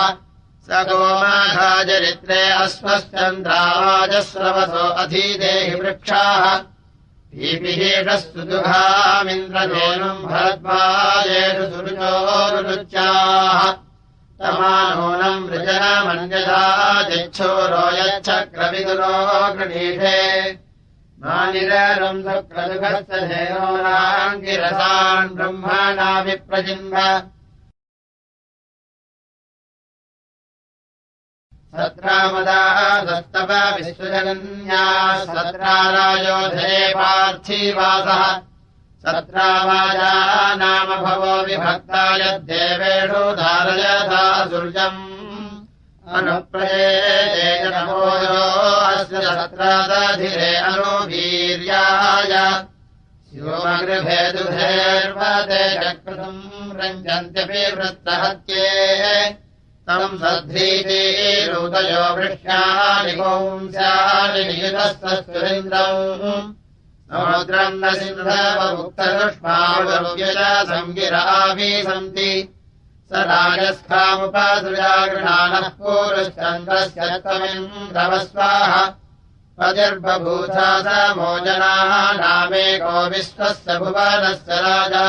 स गोमघाजरित्रे अश्वश्चन्द्रावाजस्रवसो अधीदेहि वृक्षाः पीपिहेषस्तु दुघामिन्द्रधेनुम् भरद्वाजेषु सुरुचोरुच्चाः तमानूनम् वृजनमन्यथा जिच्छूरो यच्छक्रविदुरो गृणीषे मानिरम् शुक्रदुघस्य धेनोराङ्गिरसान् ब्रह्मणा विप्रजिन्व सत्रामदाः सस्तव विश्वजनन्याः सत्रारायोधे पार्थिवासः सत्रावाजा नाम भवो विभक्ता यद्देवेषु धारयथा सुर्यम् अनुप्रयेतेन नमोजो अस्य सत्रादधिरे अनुवीर्याय शिवमगृभे दुधेर्वते चक्रतुम् रञ्जन्त्यपि वृत्तहत्ये तम् सध्रीतिरुदयो वृष्ण्यानि पुंस्यानि नियुतस्तुरिन्द्रम् समुद्रम् न सिन्धवमुक्तदुष्मावरुव्यज सङ्गिराभि सन्ति स राजस्थामुपसृजागृणानः पूरुश्चन्द्रस्य त्वमिन्द्रवस्वाः पतिर्बभूथा स मोजनाः नामेको विश्वस्य भुवनस्य राजा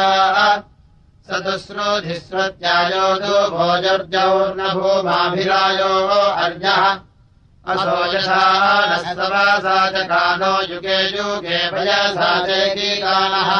स तुश्रोधिस्वत्यायो भोजर्जौर्न भूमाभिरायो अर्यः असो यथा नः सवासा च कानो युगे युगे भयसा चेकीकानः